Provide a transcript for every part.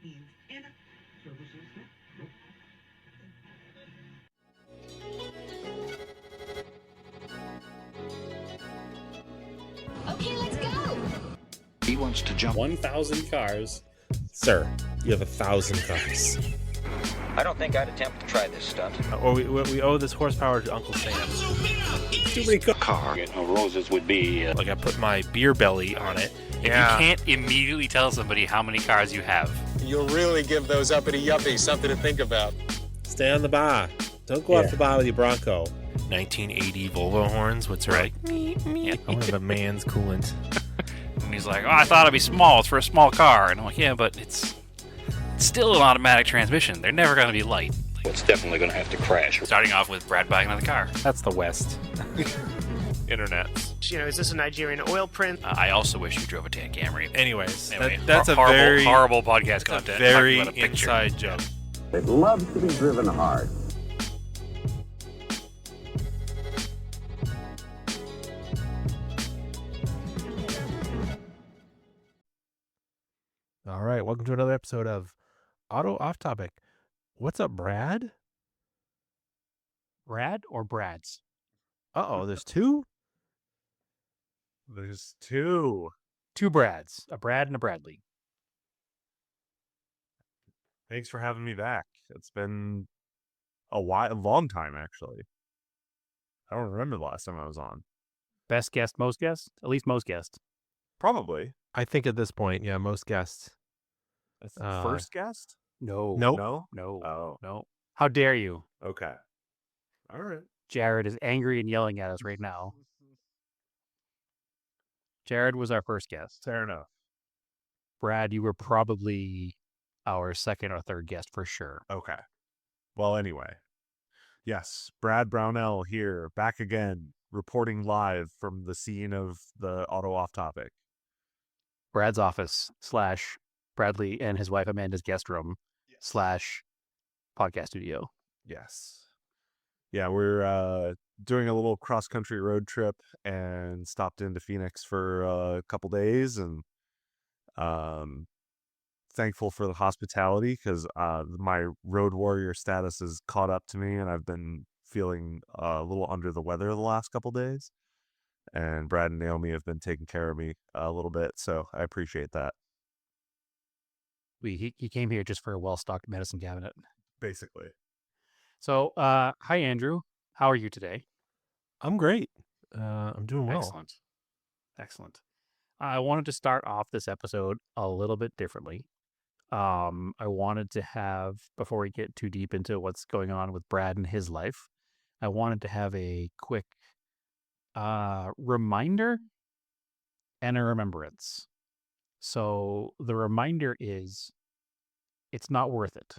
Okay, let's go. He wants to jump 1,000 cars. Sir, you have 1,000 cars. I don't think I'd attempt to try this stunt. Or we owe this horsepower to Uncle Sam. Too many cars. Car. Roses would be. Like I put my beer belly on it. If you can't immediately tell somebody how many cars you have, you'll really give those uppity yuppies something to think about. Stay on the bar. Don't go off the bar with your Bronco. 1980 Volvo horns, what's right? Yeah. I want to have a man's coolant. And he's like, oh, I thought it'd be small. It's for a small car. And I'm like, yeah, but it's still an automatic transmission. They're never going to be light. It's definitely going to have to crash. Starting off with Brad buying another car. That's the West. Internet. You know, is this a Nigerian oil print? I also wish you drove a tan Camry. Anyways, Anyway, that's a horrible, very horrible podcast content. very Talking about a picture. inside joke. It loves to be driven hard. All right, welcome to another episode of Auto Off Topic. What's up, Brad? Brad or Brad's? Uh-oh, there's two? There's two. Two Brads. A Brad and a Bradley. Thanks for having me back. It's been a long time, actually. I don't remember the last time I was on. Best guest, most guest? At least most guest. Probably. I think at this point, yeah, most guests. That's the first guest? No. Nope. No? No. Oh. No. How dare you? Okay. All right. Jared is angry and yelling at us right now. Jared was our first guest. Fair enough. Brad, you were probably our second or third guest for sure. Okay. Well, anyway. Yes, Brad Brownell here, back again, reporting live from the scene of the Auto Off Topic. Brad's office / Bradley and his wife Amanda's guest room / podcast studio. Yes. Yeah, we're doing a little cross-country road trip and stopped into Phoenix for a couple days, and thankful for the hospitality because my road warrior status has caught up to me, and I've been feeling a little under the weather the last couple days. And Brad and Naomi have been taking care of me a little bit, so I appreciate that. He came here just for a well-stocked medicine cabinet. Basically. So, hi, Andrew. How are you today? I'm great. I'm doing well. Excellent. Excellent. I wanted to start off this episode a little bit differently. I wanted to have, before we get too deep into what's going on with Brad and his life, I wanted to have a quick reminder and a remembrance. So the reminder is it's not worth it.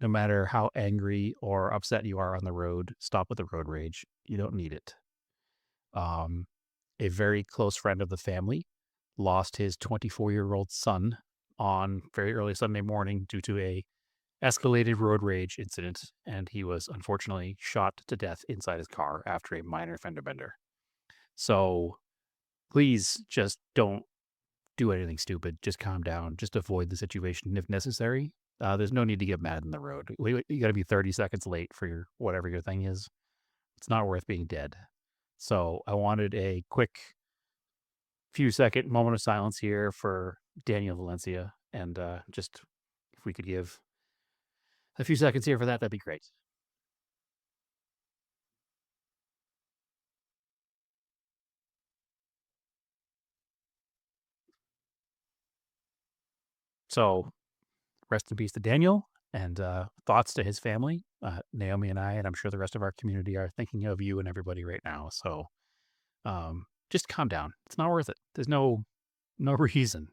No matter how angry or upset you are on the road, stop with the road rage. You don't need it. A very close friend of the family lost his 24-year-old son on very early Sunday morning due to a escalated road rage incident, and he was unfortunately shot to death inside his car after a minor fender bender. So please just don't do anything stupid. Just calm down. Just avoid the situation if necessary. There's no need to get mad on the road. You got to be 30 seconds late for whatever your thing is. It's not worth being dead. So I wanted a quick few second moment of silence here for Daniel Valencia. And just if we could give a few seconds here for that, that'd be great. So rest in peace to Daniel, and thoughts to his family. Naomi and I, and I'm sure the rest of our community, are thinking of you and everybody right now. So just calm down. It's not worth it. There's no reason.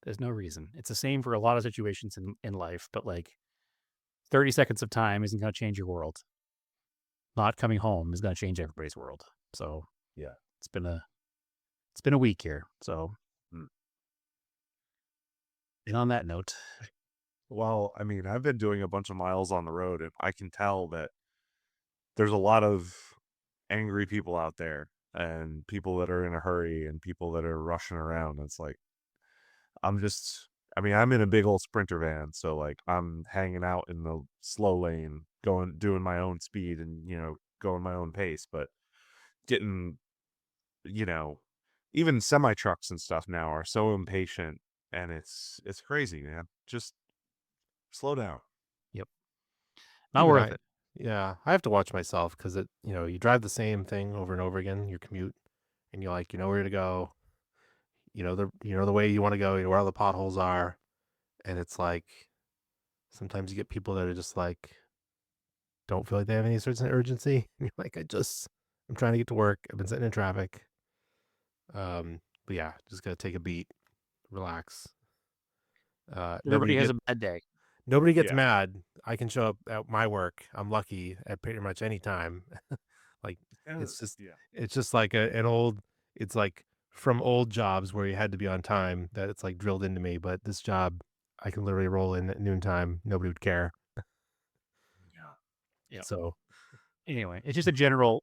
There's no reason. It's the same for a lot of situations in life, but like 30 seconds of time isn't going to change your world. Not coming home is going to change everybody's world. So yeah, it's been a week here. So, and on that note, well, I mean, I've been doing a bunch of miles on the road, and I can tell that there's a lot of angry people out there, and people that are in a hurry, and people that are rushing around. It's like, I'm just I mean, I'm in a big old Sprinter van, so like I'm hanging out in the slow lane, doing my own speed and, going my own pace, but getting, you know, even semi trucks and stuff now are so impatient, and it's crazy, man. Just slow down. Yep. Not Even worth it. Yeah, I have to watch myself because you drive the same thing over and over again, your commute, and you're like, you know where to go, the way you want to go, you know where all the potholes are, and it's like sometimes you get people that are just like don't feel like they have any sort of urgency. You're like, I'm trying to get to work. I've been sitting in traffic. But yeah, just gotta take a beat, relax. Everybody has a bad day. Nobody gets Yeah. mad. I can show up at my work. I'm lucky at pretty much any time. Like it's just like an old. It's like from old jobs where you had to be on time that it's like drilled into me. But this job, I can literally roll in at noontime. Nobody would care. Yeah. So Anyway, it's just a general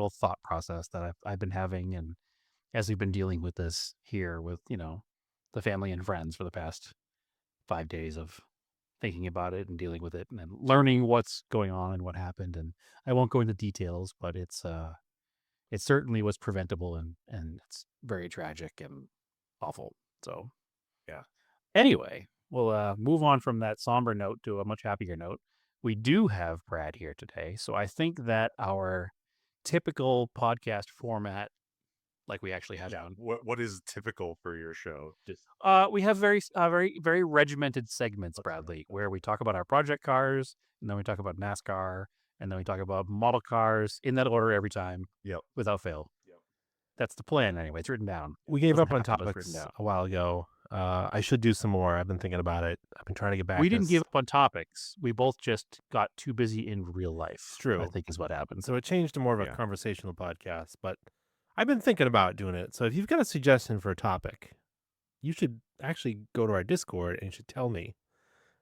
thought process that I've been having, and as we've been dealing with this here with the family and friends for the past 5 days of thinking about it and dealing with it and then learning what's going on and what happened. And I won't go into details, but it certainly was preventable, and it's very tragic and awful. So Yeah. Anyway, we'll move on from that somber note to a much happier note. We do have Brad here today, so I think that our typical podcast format, like we actually have down, What is typical for your show? Just we have very regimented segments, Bradley, where we talk about our project cars, and then we talk about NASCAR, and then we talk about model cars in that order every time, Yep. without fail. Yep. That's the plan anyway. It's written down. we gave Doesn't up on have to, but it's written topics down. a while ago. I should do some more. I've been thinking about it. I've been trying to get back. We didn't give up on topics. We both just got too busy in real life. It's true. I think is what happened. So it changed to more of a conversational podcast, but I've been thinking about doing it. So if you've got a suggestion for a topic, you should actually go to our Discord and you should tell me.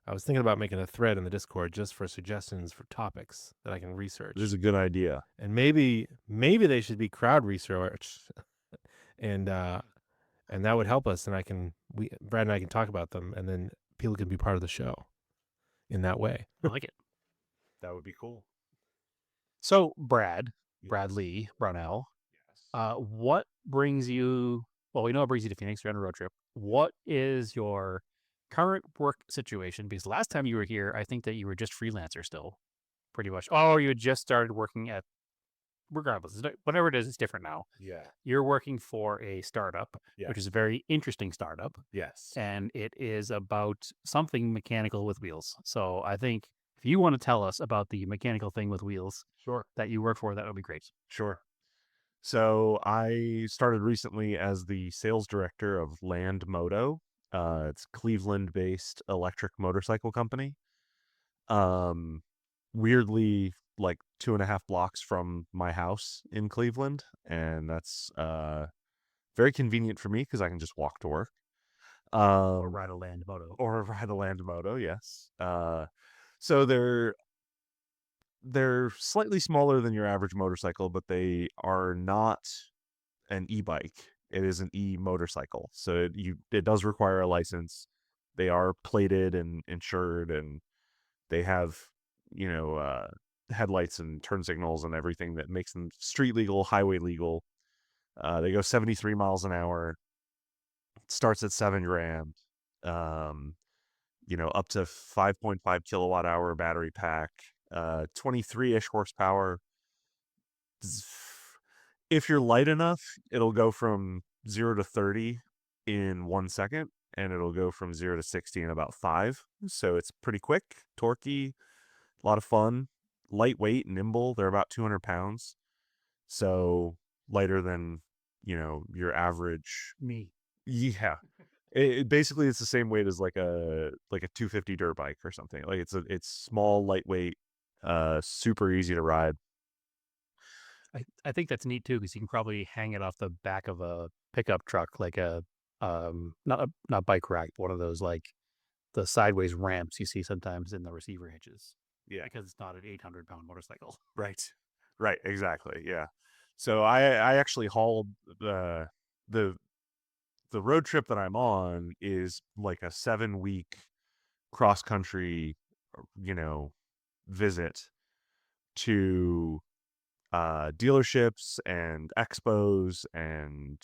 I was thinking about making a thread in the Discord just for suggestions for topics that I can research. This is a good idea. And maybe they should be crowd research, and that would help us. And Brad and I can talk about them, and then people can be part of the show in that way. I like it. That would be cool. So Bradley Brownell, what brings you? Well, we know it brings you to Phoenix. You're on a road trip. What is your current work situation? Because last time you were here, I think that you were just freelancer still, pretty much. Oh, you had just started working at. Regardless, whatever it is, it's different now. Yeah. You're working for a startup, which is a very interesting startup. Yes. And it is about something mechanical with wheels. So I think if you want to tell us about the mechanical thing with wheels that you work for, that would be great. Sure. So I started recently as the sales director of Land Moto. It's Cleveland-based electric motorcycle company. Weirdly, like 2.5 blocks from my house in Cleveland, and that's very convenient for me because I can just walk to work. Or ride a Land Moto. Yes. So they're slightly smaller than your average motorcycle, but they are not an e-bike. It is an e-motorcycle. So it does require a license. They are plated and insured, and they have, headlights and turn signals and everything that makes them street legal, highway legal. They go 73 miles an hour. Starts at $7,000. Up to 5.5 kilowatt hour battery pack. 23-ish horsepower. If you're light enough, it'll go from 0 to 30 in 1 second, and it'll go from 0 to 60 in about 5. So it's pretty quick, torquey, a lot of fun, lightweight, nimble. They're about 200 pounds. So lighter than, your average. Me. Yeah. Basically it's the same weight as like a 250 dirt bike or something. Like it's small, lightweight, super easy to ride. I think that's neat too, because you can probably hang it off the back of a pickup truck, like not bike rack, but one of those like the sideways ramps you see sometimes in the receiver hitches. Yeah. Because it's not an 800-pound motorcycle. Right, exactly. Yeah. So I actually hauled the the road trip that I'm on is like a 7-week cross country, visit to dealerships and expos and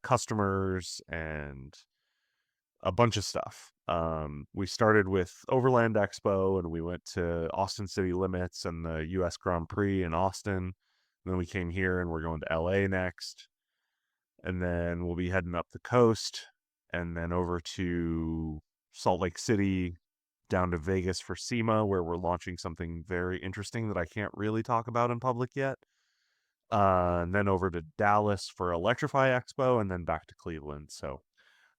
customers and a bunch of stuff. We started with Overland Expo, and we went to Austin City Limits and the US Grand Prix in Austin. And then we came here, and we're going to LA next. And then we'll be heading up the coast and then over to Salt Lake City, down to Vegas for SEMA, where we're launching something very interesting that I can't really talk about in public yet. And then over to Dallas for Electrify Expo, and then back to Cleveland. So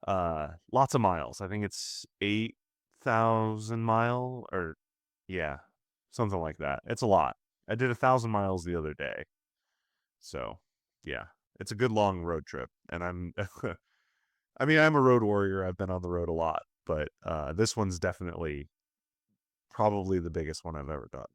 lots of miles. I think it's 8,000 mile, or yeah, something like that. It's a lot. I did 1,000 miles the other day. So yeah, it's a good long road trip. And I'm I'm a road warrior. I've been on the road a lot, but this one's definitely probably the biggest one I've ever done.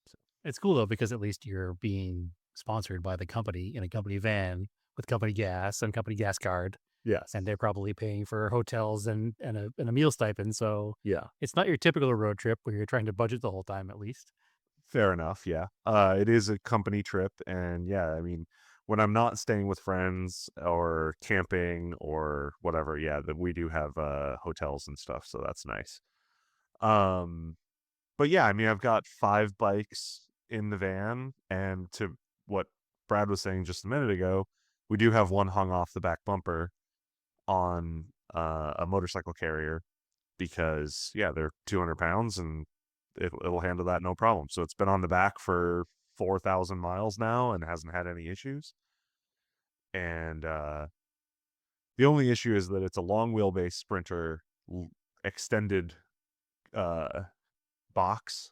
So. It's cool though, because at least you're being sponsored by the company in a company van with company gas and company gas card. Yes. And they're probably paying for hotels and a meal stipend. So yeah, it's not your typical road trip where you're trying to budget the whole time, at least. Fair enough. Yeah. It is a company trip. And yeah, I mean, when I'm not staying with friends or camping or whatever, yeah, that we do have hotels and stuff. So that's nice. But yeah, I mean, I've got 5 bikes in the van, and to what Brad was saying just a minute ago, we do have one hung off the back bumper on a motorcycle carrier because, yeah, they're 200 pounds and it'll handle that no problem. So it's been on the back for 4,000 miles now and hasn't had any issues. And the only issue is that it's a long wheelbase Sprinter extended box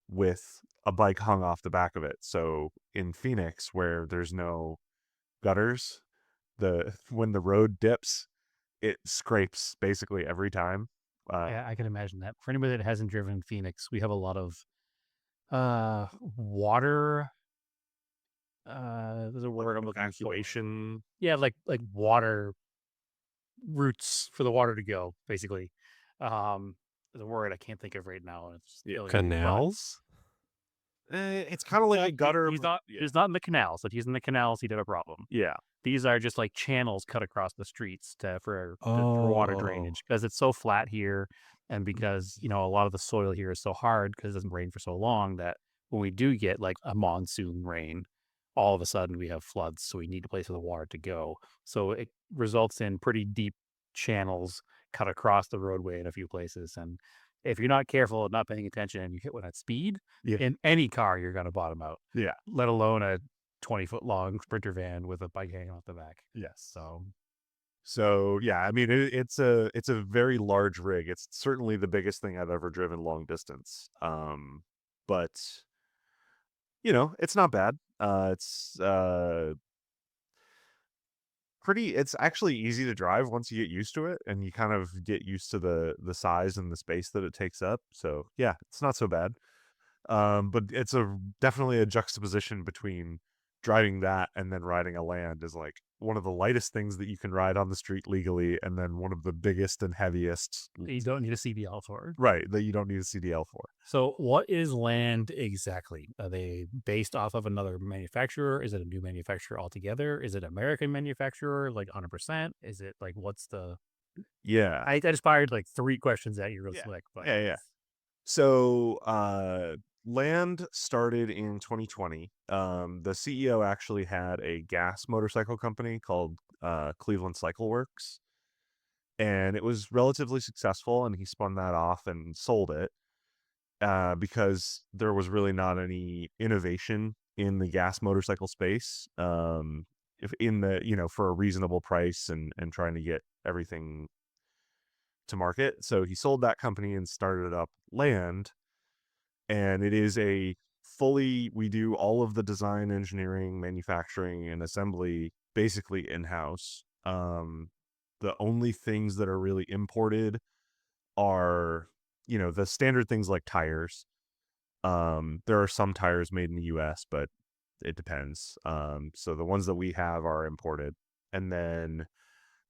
with a bike hung off the back of it. So in Phoenix, where there's no gutters, when the road dips, it scrapes basically every time. I can imagine that. For anybody that hasn't driven Phoenix, we have a lot of water. There's a word I'm looking for. Evacuation. Yeah, like water routes for the water to go, basically. There's a word I can't think of right now. It's Canals? It's kind of like a gutter. He's not in the canals. If he's in the canals, he'd have a problem. Yeah. These are just like channels cut across the streets for water drainage, because it's so flat here, and because a lot of the soil here is so hard because it doesn't rain for so long that when we do get like a monsoon rain, all of a sudden we have floods. So we need a place for the water to go. So it results in pretty deep channels cut across the roadway in a few places. And if you're not careful and not paying attention and you hit one at speed, in any car, you're going to bottom out. Yeah. Let alone a 20-foot long Sprinter van with a bike hanging off the back. Yes. So yeah, I mean, it's a very large rig. It's certainly the biggest thing I've ever driven long distance. But it's not bad. It's it's actually easy to drive once you get used to it, and you kind of get used to the size and the space that it takes up. So yeah, it's not so bad. But it's definitely a juxtaposition between driving that and then riding a Land is like one of the lightest things that you can ride on the street legally, and then one of the biggest and heaviest you don't need a CDL for. Right, that you don't need a CDL for. So what is Land exactly? Are they based off of another manufacturer? Is it a new manufacturer altogether? Is it American manufacturer, like 100%? Is it like, what's the... Yeah. I just fired like 3 questions at you real slick. But yeah. So Land started in 2020. The CEO actually had a gas motorcycle company called Cleveland Cycle Works, and it was relatively successful, and he spun that off and sold it because there was really not any innovation in the gas motorcycle space, if in the for a reasonable price and trying to get everything to market. So he sold that company and started up Land, and it is we do all of the design, engineering, manufacturing, and assembly basically in-house. The only things that are really imported are the standard things like tires. There are some tires made in the US, but it depends. So the ones that we have are imported, and then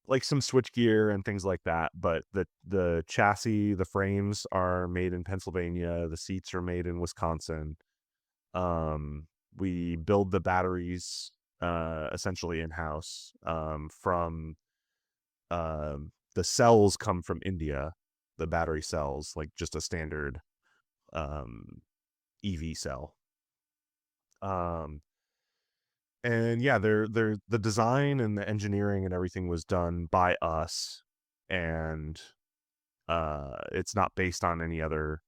like some switchgear and things like that. But the chassis, the frames are made in Pennsylvania. The seats are made in Wisconsin. We build the batteries essentially in-house. The cells come from India, the battery cells, like just a standard EV cell. And yeah, the design and the engineering and everything was done by us, and it's not based on any other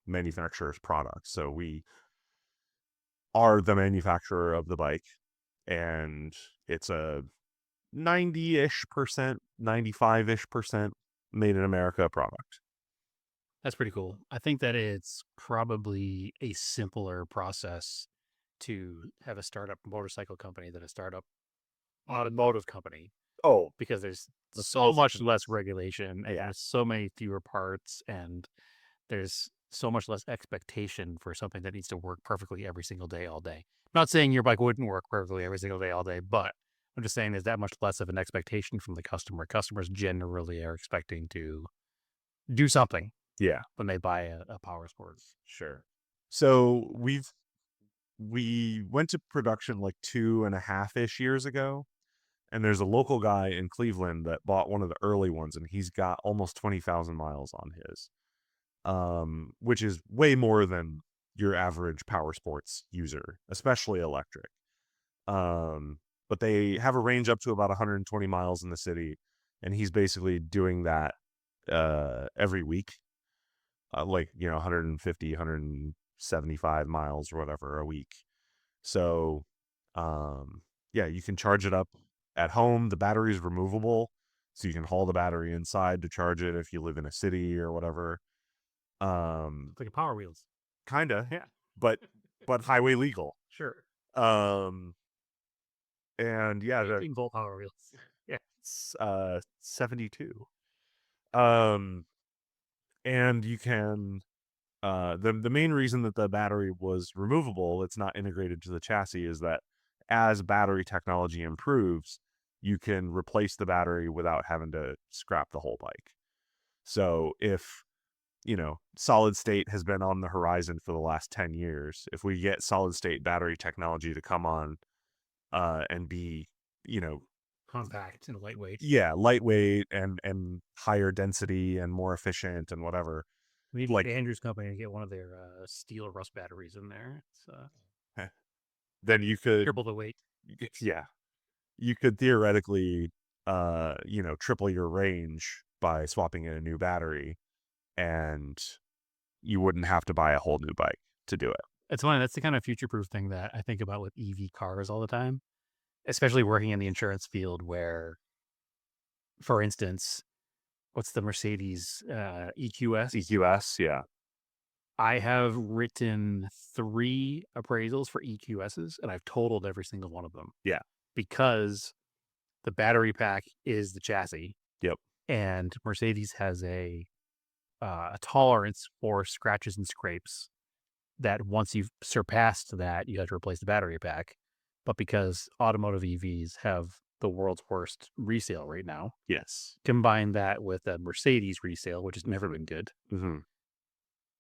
manufacturer's products. So we are the manufacturer of the bike, and it's a 90-ish%, 95-ish% made in America product. That's pretty cool. I think that it's probably a simpler process to have a startup motorcycle company than a startup automotive company, Oh, because there's The so cells- much less regulation and Yeah. there's so many fewer parts, and there's so much less expectation for something that needs to work perfectly every single day, all day. I'm not saying your bike wouldn't work perfectly every single day, all day, but I'm just saying there's that much less of an expectation from the customer. Customers generally are expecting to do something yeah, when they buy a power sports. sure. So we went to production like 2.5-ish years ago, and there's a local guy in Cleveland that bought one of the early ones, and he's got almost 20,000 miles on his, which is way more than your average power sports user, especially electric. But they have a range up to about 120 miles in the city, and he's basically doing that every week, like 150, 175 miles or whatever a week. So, yeah, you can charge it up at home. The battery is removable, so you can haul the battery inside to charge it if you live in a city or whatever. It's like a Power Wheels. Kinda, Yeah. but highway legal. Sure. And yeah, 18-volt Power Wheels. Yeah. it's 72. And you can the main reason that the battery was removable, it's not integrated to the chassis, is that as battery technology improves, you can replace the battery without having to scrap the whole bike. So if solid state has been on the horizon for the last 10 years, if we get solid state battery technology to come on and be Compact and lightweight. yeah, lightweight and higher density and more efficient and whatever, We need like- the Andrews company to get one of their steel rust batteries in there. It's then you could triple the weight. yeah, you could theoretically triple your range by swapping in a new battery, and you wouldn't have to buy a whole new bike to do it. It's funny. That's the kind of future-proof thing that I think about with EV cars all the time, especially working in the insurance field where, for instance, what's the Mercedes EQS? EQS, yeah. I have written 3 appraisals for EQSs, and I've totaled every single one of them. Yeah. Because the battery pack is the chassis. Yep. And Mercedes has a tolerance for scratches and scrapes that once you've surpassed that, you have to replace the battery pack. But because automotive EVs have the world's worst resale right now, Yes. combine that with a Mercedes resale, which has never been good. Mm-hmm.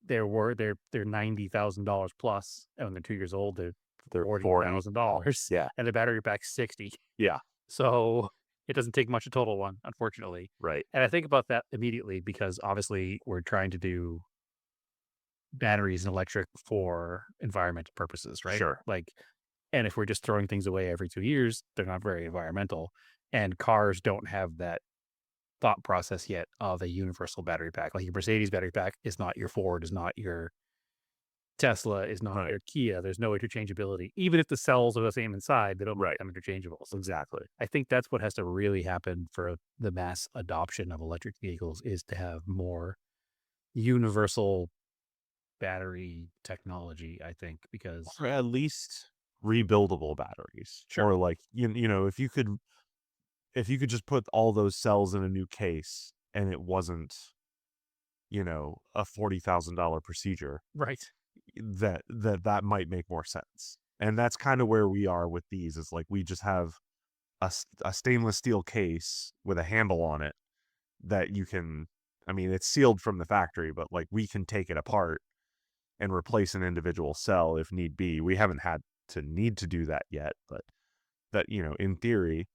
They're $90,000 plus, and when they're 2 years old, they're They're $40,000. Yeah. And the battery pack's 60. Yeah. So it doesn't take much to total one, unfortunately. Right. And I think about that immediately because obviously we're trying to do batteries and electric for environmental purposes, right? Sure. And if we're just throwing things away every 2 years, they're not very environmental. And cars don't have that thought process yet of a universal battery pack. Like your Mercedes battery pack is not your Ford, is not your Tesla, is not your Kia. There's no interchangeability. Even if the cells are the same inside, they don't make them interchangeable. So Exactly. I think that's what has to really happen for the mass adoption of electric vehicles, is to have more universal battery technology, I think, because Or at least rebuildable batteries. Sure. Or if you could just put all those cells in a new case and it wasn't a $40,000 procedure, right. that might make more sense. And that's kind of where we are with these, is like we just have a stainless steel case with a handle on it that you can, I mean, it's sealed from the factory, but like we can take it apart and replace an individual cell if need be. We haven't had to need to do that yet, but that, you know, in theory,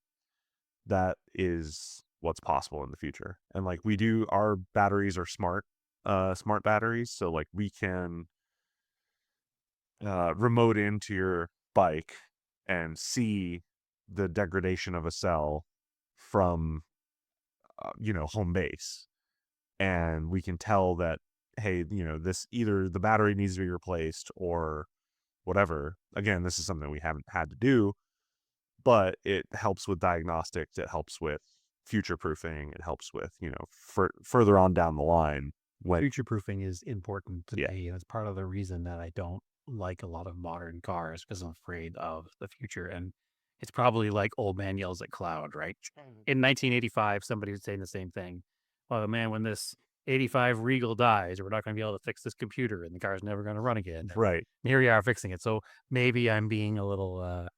that is what's possible in the future. And like our batteries are smart batteries. So like we can remote into your bike and see the degradation of a cell from, home base. And we can tell that, hey, this either the battery needs to be replaced or whatever. Again, this is something we haven't had to do, but it helps with diagnostics. It helps with future proofing. It helps with, further on down the line. Future proofing is important to me, and it's part of the reason that I don't like a lot of modern cars, because I'm afraid of the future. And it's probably like old man yells at cloud, right? In 1985, somebody was saying the same thing. Oh man, when this 85 Regal dies, we're not going to be able to fix this computer, and the car's never going to run again. Right. And here we are fixing it. So maybe I'm being a little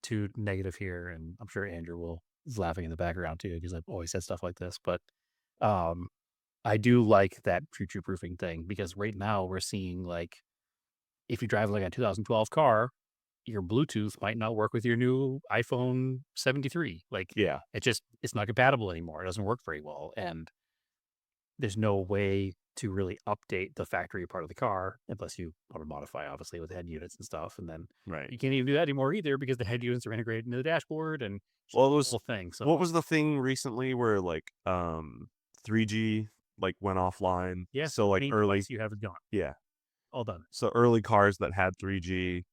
too negative here, and I'm sure Andrew is laughing in the background too, because I've always said stuff like this. But I do like that future proofing thing, because right now we're seeing, like, if you drive like a 2012 car, your Bluetooth might not work with your new iPhone 73. Like, Yeah. it's not compatible anymore. It doesn't work very well. And there's no way to really update the factory part of the car unless you want to modify, obviously, with head units and stuff. And then you can't even do that anymore either, because the head units are integrated into the dashboard and Well, the whole thing. So what was the thing recently where like 3G like went offline? yeah, So like any early, device you have it gone. yeah. All done. So early cars that had 3G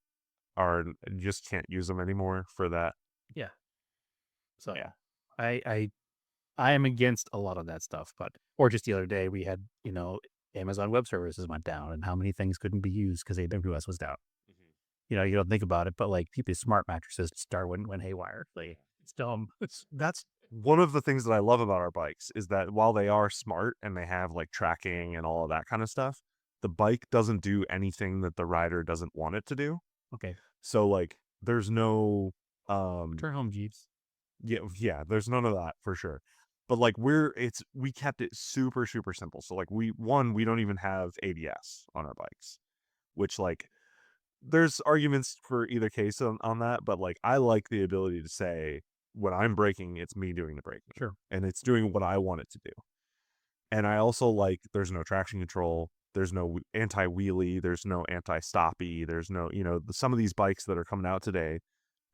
you just can't use them anymore for that. Yeah. So yeah, I am against a lot of that stuff, or just the other day we had, Amazon Web Services went down, and how many things couldn't be used because AWS was down. You don't think about it, but like people's smart mattresses went haywire. Like, it's dumb. That's one of the things that I love about our bikes, is that while they are smart and they have like tracking and all of that kind of stuff, the bike doesn't do anything that the rider doesn't want it to do. Okay. So like there's no Turn home Jeeps. Yeah, there's none of that for sure. But like we kept it super, super simple. So like we don't even have ABS on our bikes, which like there's arguments for either case on that. But like I like the ability to say when I'm braking, it's me doing the braking. Sure. And it's doing what I want it to do. And I also like there's no traction control. There's no anti-wheelie. There's no anti-stoppy. There's no, some of these bikes that are coming out today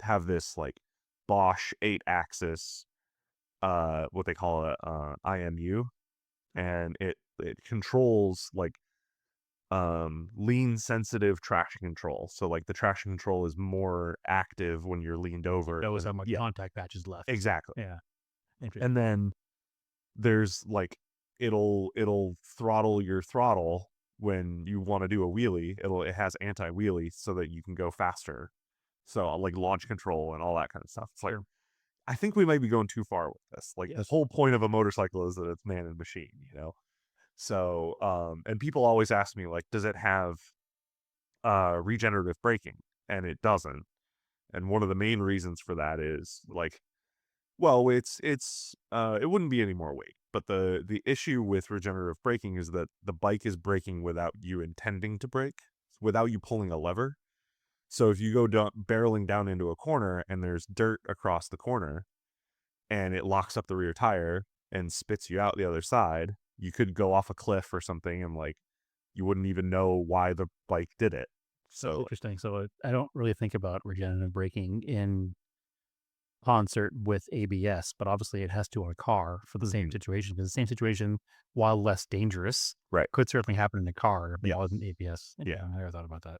have this like Bosch 8-axis, what they call it, IMU, and it controls like lean sensitive traction control. So like the traction control is more active when you're leaned over. Knows how much contact patch is left. Exactly. Yeah. And then there's like it'll throttle your throttle when you want to do a wheelie. It has anti-wheelie so that you can go faster. So like launch control and all that kind of stuff. It's like, I think we might be going too far with this. Like the whole point of a motorcycle is that it's man and machine, So, and people always ask me like, does it have regenerative braking? And it doesn't. And one of the main reasons for that is like, well, it wouldn't be any more weight. But the issue with regenerative braking is that the bike is braking without you intending to brake, without you pulling a lever. So if you go barreling down into a corner and there's dirt across the corner and it locks up the rear tire and spits you out the other side, you could go off a cliff or something and like you wouldn't even know why the bike did it. So interesting. So I don't really think about regenerative braking in concert with ABS, but obviously it has to on a car for the same situation, because the same situation, while less dangerous, could certainly happen in a car if it wasn't ABS. Yeah. I never thought about that.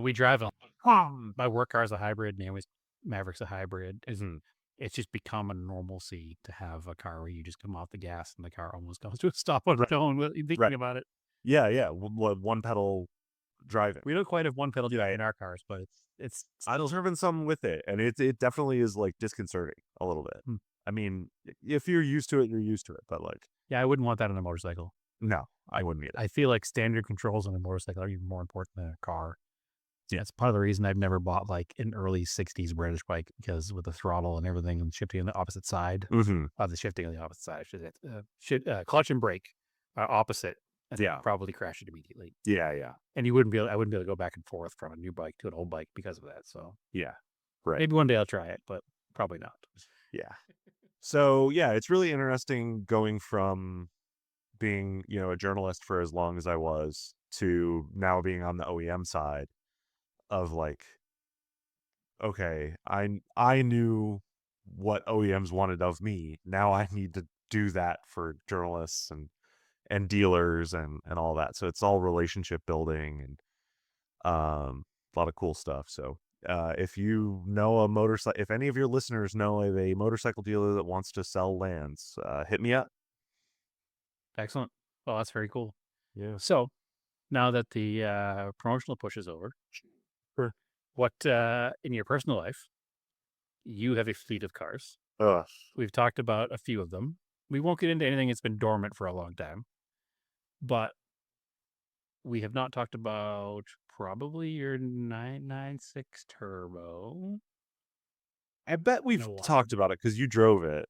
We drive my work car is a hybrid, and Maverick's a hybrid. It's just become a normalcy to have a car where you just come off the gas and the car almost comes to a stop on its own without you thinking about it. Yeah. One pedal driving. We don't quite have one pedal driving in our cars, but it's I've driven some with it, and it definitely is like disconcerting a little bit. I mean, if you're used to it, you're used to it. But like, I wouldn't want that on a motorcycle. No, I wouldn't either. I feel like standard controls on a motorcycle are even more important than a car. Yeah, it's part of the reason I've never bought like an early 60s British bike, because with the throttle and everything and shifting on the opposite side, Mm-hmm. the shifting on the opposite side, clutch and brake are opposite. And Yeah. probably crash it immediately. Yeah, yeah. And I wouldn't be able to go back and forth from a new bike to an old bike because of that. So Yeah. Right. maybe one day I'll try it, but probably not. Yeah. So yeah, it's really interesting going from being, a journalist for as long as I was to now being on the OEM side of like, okay, I knew what OEMs wanted of me. Now I need to do that for journalists and dealers and all that. So it's all relationship building and a lot of cool stuff. So if you know a motorcycle, if any of your listeners know of a motorcycle dealer that wants to sell Lands, hit me up. Excellent. Well, that's very cool. Yeah. So now that the promotional push is over, Sure. what in your personal life, you have a fleet of cars. We've talked about a few of them. We won't get into anything that's been dormant for a long time, but we have not talked about probably your 996 Turbo. I bet we've No, talked about it because you drove it.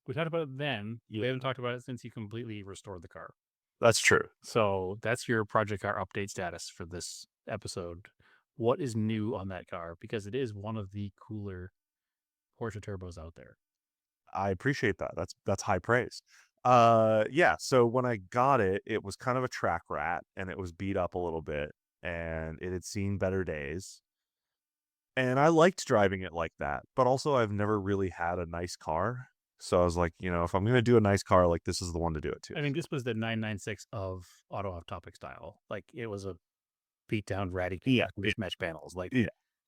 We talked about it then. Yeah. We haven't talked about it since you completely restored the car. That's true. So that's your project car update status for this episode. What is new on that car? Because it is one of the cooler Porsche turbos out there. I appreciate that. That's high praise. Yeah, so when I got it, it was kind of a track rat and it was beat up a little bit and it had seen better days. And I liked driving it like that, but also I've never really had a nice car. So I was like, if I'm going to do a nice car, like this is the one to do it to. I mean, this was the 996 of Auto Off Topic style. Like it was a beat down ratty mismatch panels. Like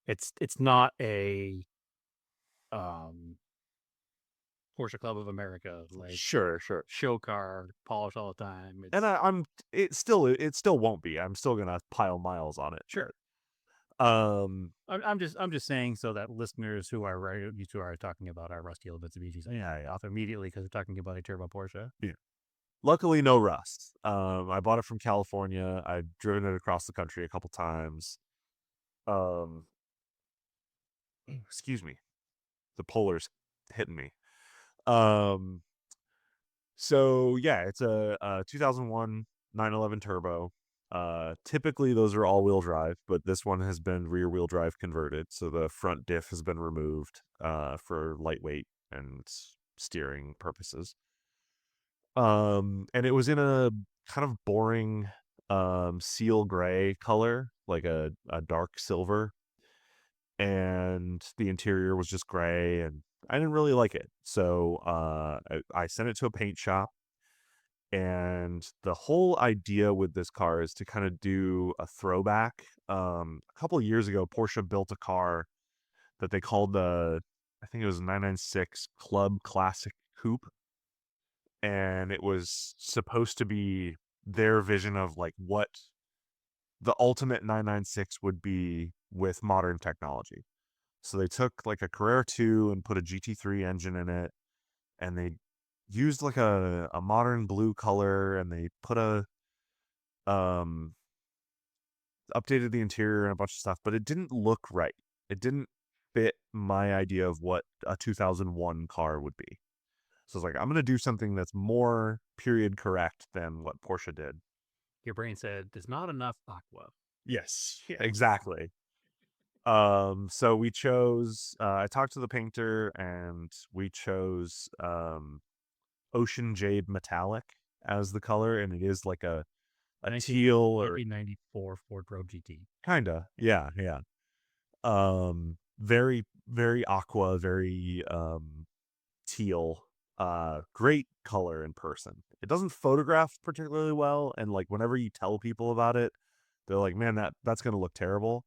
it's not a Porsche Club of America, like sure show car, polished all the time. And it still won't be. I'm still gonna pile miles on it. Sure. I'm just saying so that listeners who are used to are talking about our rusty old Mitsubishis, off immediately because we're talking about a turbo Porsche. Yeah. Luckily, no rust. I bought it from California. I've driven it across the country a couple times. Excuse me. The polar's hitting me. So yeah, it's a 2001 911 Turbo. Typically those are all-wheel drive, but this one has been rear-wheel drive converted, so the front diff has been removed for lightweight and steering purposes. And it was in a kind of boring seal gray color, like a dark silver, and the interior was just gray, and I didn't really like it. So I sent it to a paint shop. And the whole idea with this car is to kind of do a throwback. A couple of years ago, Porsche built a car that they called I think it was 996 Club Classic Coupe. And it was supposed to be their vision of like what the ultimate 996 would be with modern technology. So they took like a Carrera 2 and put a GT3 engine in it, and they used like a modern blue color, and they put updated the interior and a bunch of stuff, but it didn't look right. It didn't fit my idea of what a 2001 car would be. So it's like, I'm going to do something that's more period correct than what Porsche did. Your brain said, there's not enough aqua. Yes, exactly. So we chose, I talked to the painter and we chose Ocean Jade Metallic as the color, and it is like a teal or 1994 Ford Road GT. Kinda, yeah. Very, very aqua, very teal. Great color in person. It doesn't photograph particularly well, and like whenever you tell people about it, they're like, "Man, that's gonna look terrible."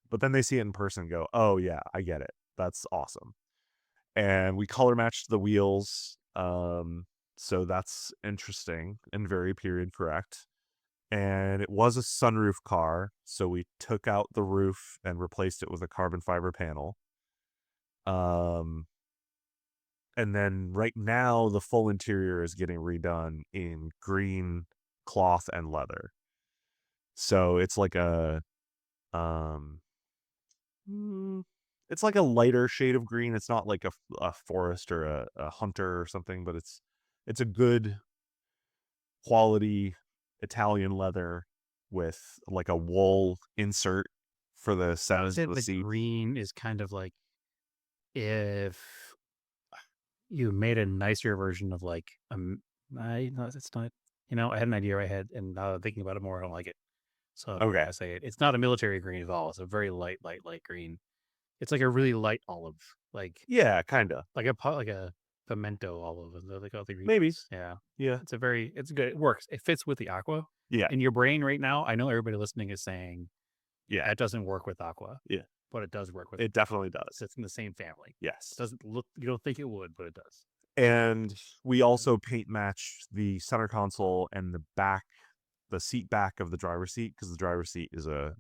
But then they see it in person and go, "Oh yeah, I get it. That's awesome." And we color matched the wheels. So that's interesting and very period correct. And it was a sunroof car, so we took out the roof and replaced it with a carbon fiber panel. And then right now the full interior is getting redone in green cloth and leather. So it's like a It's like a lighter shade of green. It's not like a forest or a hunter or something, but it's a good quality Italian leather with like a wool insert for the I'd center say of the the seat. green is kind of like if you made a nicer version of like no, it's not. I had an idea in my head, and now that I'm thinking about it more, I don't like it. So Okay. I say it. It's not a military green at all. It's a very light green. It's like a really light olive, like Yeah, kind of. like a pimento olive. Is that they call it the green Maybe. ones? Yeah. Yeah. It's good. It works. It fits with the aqua. Yeah. In your brain right now, I know everybody listening is saying, Yeah. that doesn't work with aqua. Yeah. But it does work with It definitely does. It's in the same family. Yes. It doesn't look, you don't think it would, but it does. And we also paint matched the center console and the seat back of the driver's seat, because the driver's seat is a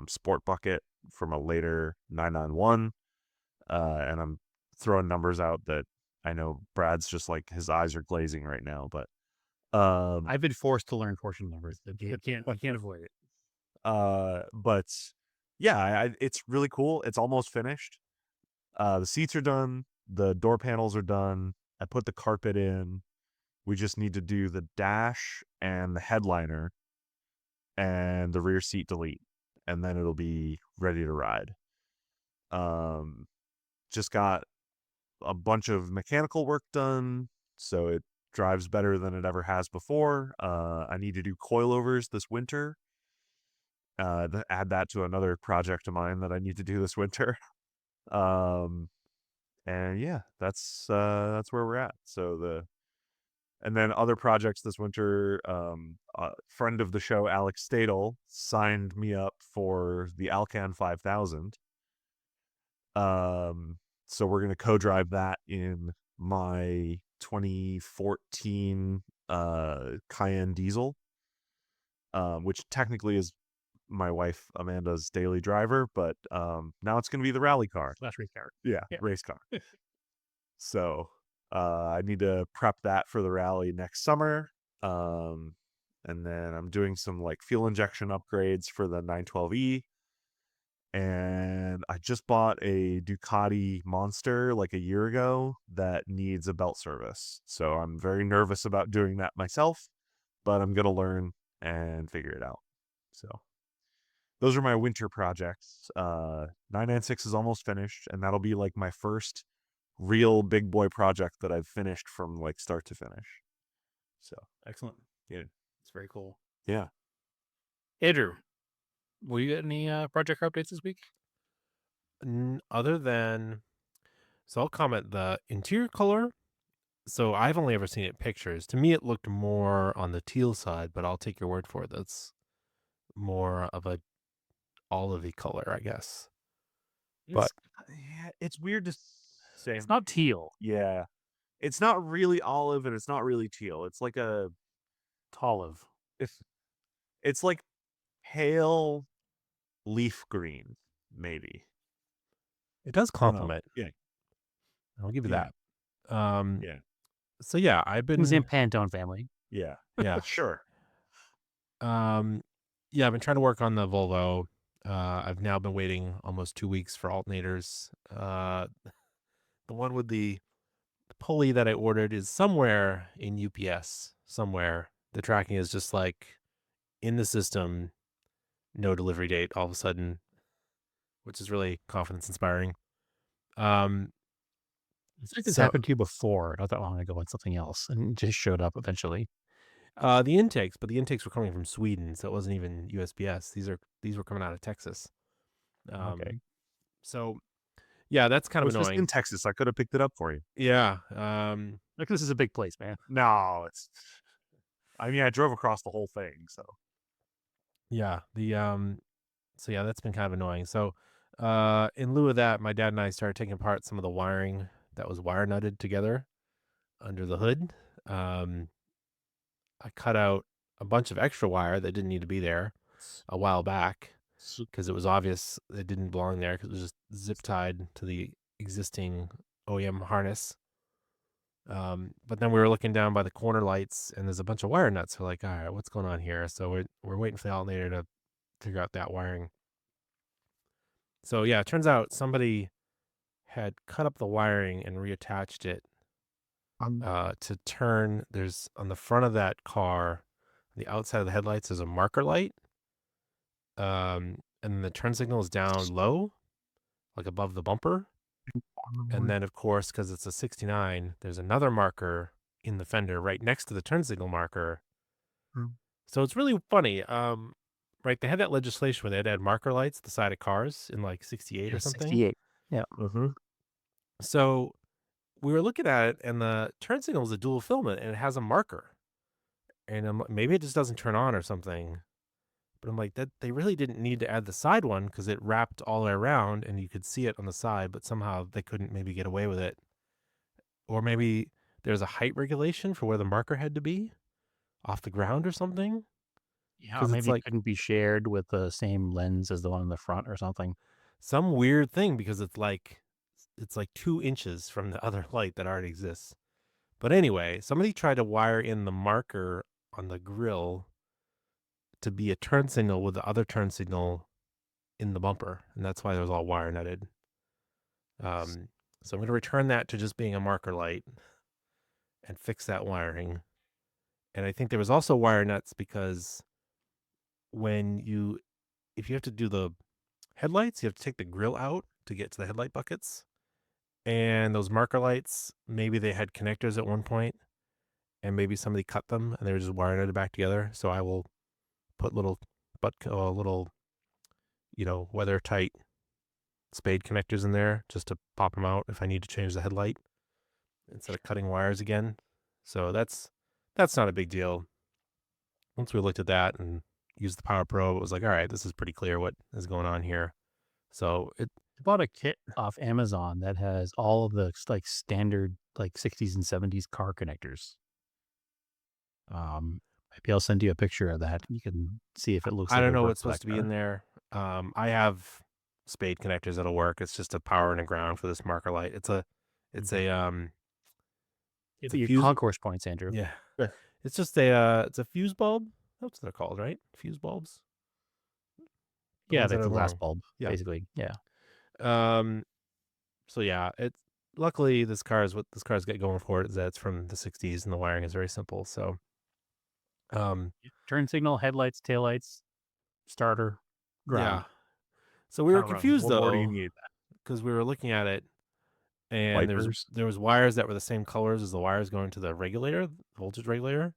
sport bucket from a later 991. And I'm throwing numbers out that I know Brad's just like, his eyes are glazing right now, but I've been forced to learn portion numbers. I can't avoid it. but yeah, it's really cool. It's almost finished. The seats are done. The door panels are done. I put the carpet in. We just need to do the dash and the headliner and the rear seat delete, and then it'll be ready to ride. Just got a bunch of mechanical work done, so it drives better than it ever has before. I need to do coilovers this winter. Add that to another project of mine that I need to do this winter. And yeah, that's where we're at. And then other projects this winter, friend of the show, Alex Stadel, signed me up for the Alcan 5000. So we're going to co-drive that in my 2014 Cayenne diesel, which technically is my wife Amanda's daily driver, but now it's going to be the rally car. Slash race car. Yeah, race car. So I need to prep that for the rally next summer. And then I'm doing some like fuel injection upgrades for the 912E. And I just bought a Ducati Monster like a year ago that needs a belt service. So I'm very nervous about doing that myself, but I'm going to learn and figure it out. So those are my winter projects. 996 is almost finished, and that'll be like my first real big boy project that I've finished from like start to finish. So excellent. Yeah, it's very cool. Yeah. Andrew, will you get any project updates this week? Other than, so I'll comment the interior color. So I've only ever seen it in pictures. To me, it looked more on the teal side, but I'll take your word for it. That's more of a olivey color, I guess. But yeah, it's weird to say. It's not teal. Yeah. It's not really olive and it's not really teal. It's like a olive. It's like pale leaf green, maybe. It does complement. Yeah. I'll give you Yeah. that. Yeah. So yeah, I've been It's in Pantone family. Yeah. Yeah. Sure. Yeah, I've been trying to work on the Volvo. I've now been waiting almost 2 weeks for alternators. The one with the pulley that I ordered is somewhere in UPS, somewhere. The tracking is just like in the system, no delivery date all of a sudden, which is really confidence inspiring. It's like this happened to you before, not that long ago, on something else, and it just showed up eventually. The intakes were coming from Sweden, so it wasn't even USPS. These were coming out of Texas. Okay. So yeah, that's kind of Just annoying. in Texas, I could have picked it up for you. Yeah. Like, this is a big place, man. No, I mean, I drove across the whole thing, so. Yeah. So yeah, that's been kind of annoying. So, in lieu of that, my dad and I started taking apart some of the wiring that was wire nutted together under the hood. I cut out a bunch of extra wire that didn't need to be there a while back because it was obvious it didn't belong there because it was just zip tied to the existing OEM harness. But then we were looking down by the corner lights and there's a bunch of wire nuts. We're like, all right, what's going on here? So we're waiting for the alternator to figure out that wiring. So yeah, it turns out somebody had cut up the wiring and reattached it to turn. There's on the front of that car, the outside of the headlights is a marker light. And the turn signal is down low, like above the bumper. And then, of course, because it's a 69, there's another marker in the fender right next to the turn signal marker. So it's really funny. Right, they had that legislation where they had to add marker lights at the side of cars in like 68 or something. 68. Yeah. So we were looking at it, and the turn signal is a dual filament, and it has a marker. And maybe it just doesn't turn on or something. But I'm like, that they really didn't need to add the side one because it wrapped all the way around and you could see it on the side, but somehow they couldn't maybe get away with it. Or maybe there's a height regulation for where the marker had to be off the ground or something. Yeah, or 'Cause it's maybe it like- couldn't be shared with the same lens as the one in the front or something. Some weird thing because it's like 2 inches from the other light that already exists. But anyway, somebody tried to wire in the marker on the grill to be a turn signal with the other turn signal in the bumper, and that's why it was all wire nutted. So I'm going to return that to just being a marker light and fix that wiring. And I think there was also wire nuts because if you have to do the headlights, you have to take the grill out to get to the headlight buckets. And those marker lights, maybe they had connectors at one point, and maybe somebody cut them and they were just wire nutted back together. So I will put little weather tight spade connectors in there just to pop them out if I need to change the headlight instead of cutting wires again. So that's not a big deal. Once we looked at that and used the Power Pro, it was like, all right, this is pretty clear what is going on here. So I bought a kit off Amazon that has all of the like standard like 60s and 70s car connectors. Maybe I'll send you a picture of that. You can see if it looks. I like don't it know works what's supposed to be in there. I have spade connectors that'll work. It's just a power and a ground for this marker light. It's a your concourse points, Andrew. Yeah. It's just it's a fuse bulb. That's what they're called, right? Fuse bulbs. Yeah, ones that that's a are glass long. bulb, Yeah. basically. Yeah. So yeah, it's luckily this car's got going for it is that it's from the 60s and the wiring is very simple. So Turn signal, headlights, taillights, starter, ground. yeah. So we were Kinda run. confused What more do you though need? because we were looking at it and Wipers? there was wires that were the same colors as the wires going to the regulator, voltage regulator.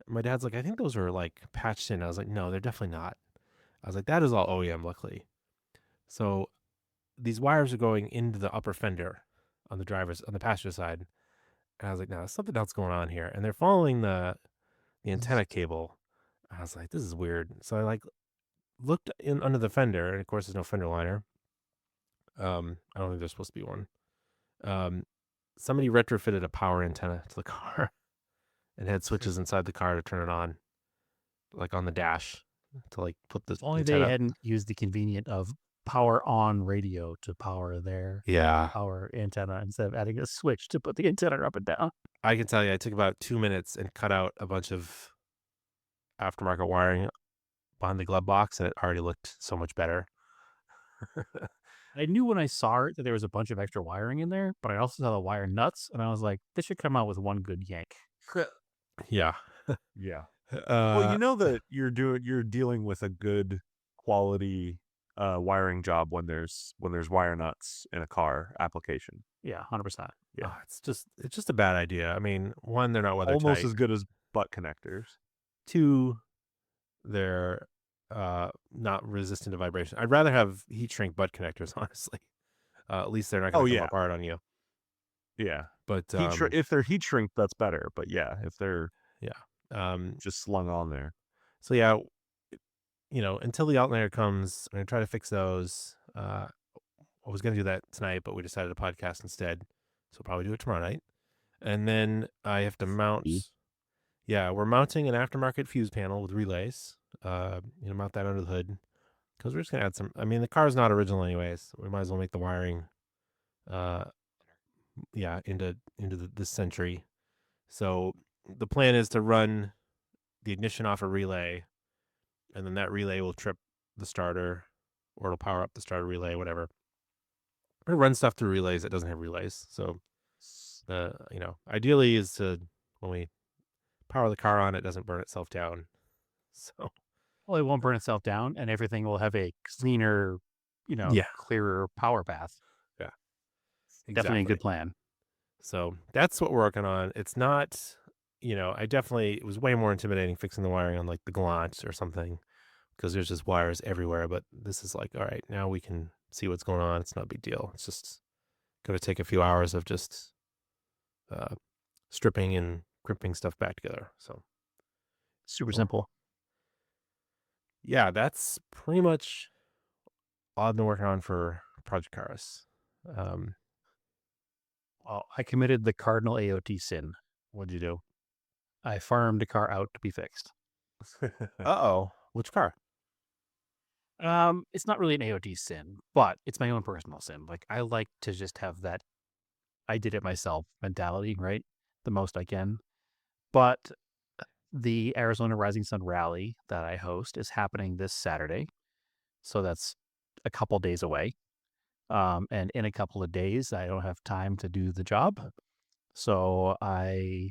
My dad's like, I think those were like patched in. I was like, no, they're definitely not. I was like, that is all OEM, luckily. So these wires are going into the upper fender on the passenger side. And I was like, no, there's something else going on here. And they're following the antenna cable. I was like, this is weird. So I like looked in under the fender, and of course there's no fender liner. I don't think there's supposed to be one. Somebody retrofitted a power antenna to the car and had switches inside the car to turn it on, like on the dash to like put the If only antenna. they hadn't used the convenient of power on radio to power their power antenna instead of adding a switch to put the antenna up and down. I can tell you, I took about 2 minutes and cut out a bunch of aftermarket wiring behind the glove box, and it already looked so much better. I knew when I saw it that there was a bunch of extra wiring in there, but I also saw the wire nuts, and I was like, this should come out with one good yank. Yeah. Yeah. Well, you know that you're dealing with a good quality wiring job when there's wire nuts in a car application. Yeah, 100%. Yeah. It's just a bad idea. I mean, one, they're not weather Almost tight. as good as butt connectors. Two, they're not resistant to vibration. I'd rather have heat shrink butt connectors, honestly. At least they're not going to come apart on you. Yeah. But If they're heat shrink, that's better. But yeah, if they're just slung on there. So yeah, until the alternator comes, I'm gonna try to fix those. I was gonna do that tonight, but we decided to podcast instead, so we'll probably do it tomorrow night. And then I have to mount. Yeah, we're mounting an aftermarket fuse panel with relays. Mount that under the hood because we're just gonna add some. I mean, the car's not original anyways. We might as well make the wiring, into this century. So the plan is to run the ignition off a relay, and then that relay will trip the starter, or it'll power up the starter relay, whatever. Or run stuff through relays that doesn't have relays. So, ideally is to, when we power the car on, it doesn't burn itself down. So, Well, it won't burn itself down, and everything will have a cleaner, Yeah. clearer power path. Yeah, Definitely a good plan. So that's what we're working on. It's not, it was way more intimidating fixing the wiring on like the Galant or something, because there's just wires everywhere. But this is like, all right, now we can see what's going on. It's not a big deal. It's just going to take a few hours of just stripping and crimping stuff back together. So Super simple. yeah, that's pretty much all I've been working on for Project Karis. Well, I committed the cardinal AOT sin. What'd you do? I farmed a car out to be fixed. Uh-oh. Which car? It's not really an AOT sin, but it's my own personal sin. Like, I like to just have that I did it myself mentality, right? The most I can. But the Arizona Rising Sun Rally that I host is happening this Saturday. So that's a couple days away. And in a couple of days, I don't have time to do the job. So I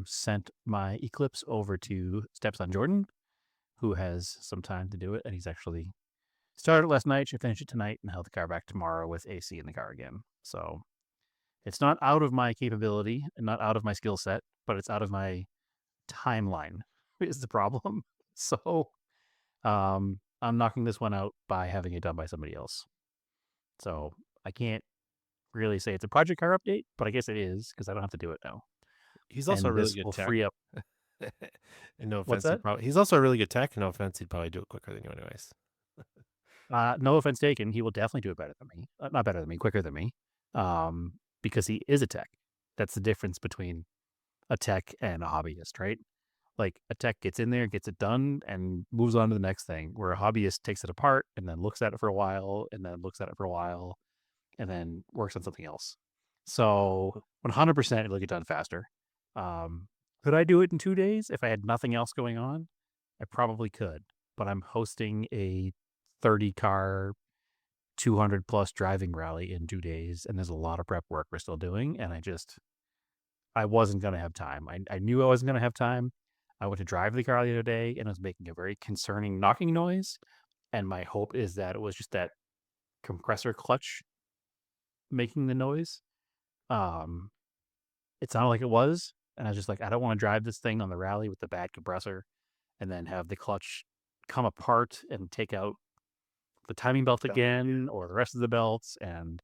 sent my Eclipse over to Stepson Jordan, who has some time to do it. And he's actually started last night, should finish it tonight, and have the car back tomorrow with AC in the car again. So it's not out of my capability and not out of my skill set, but it's out of my timeline is the problem. So I'm knocking this one out by having it done by somebody else. So I can't really say it's a Project Car update, but I guess it is because I don't have to do it now. He's also And a really this good will tech. free up. And no What's offense, that? he's also a really good tech. No offense, he'd probably do it quicker than you anyways. No offense taken. He will definitely do it better than me. Not better than me, quicker than me. Because he is a tech. That's the difference between a tech and a hobbyist, right? Like a tech gets in there, gets it done, and moves on to the next thing, where a hobbyist takes it apart and then looks at it for a while, and then looks at it for a while, and then works on something else. So 100% it'll get done faster. Could I do it in 2 days if I had nothing else going on? I probably could, but I'm hosting a 30 car, 200 plus driving rally in 2 days, and there's a lot of prep work we're still doing, and I wasn't going to have time. I knew I wasn't going to have time. I went to drive the car the other day, and it was making a very concerning knocking noise, and my hope is that it was just that compressor clutch making the noise. It sounded like it was, and I was just like, I don't want to drive this thing on the rally with the bad compressor and then have the clutch come apart and take out the timing belt again or the rest of the belts. And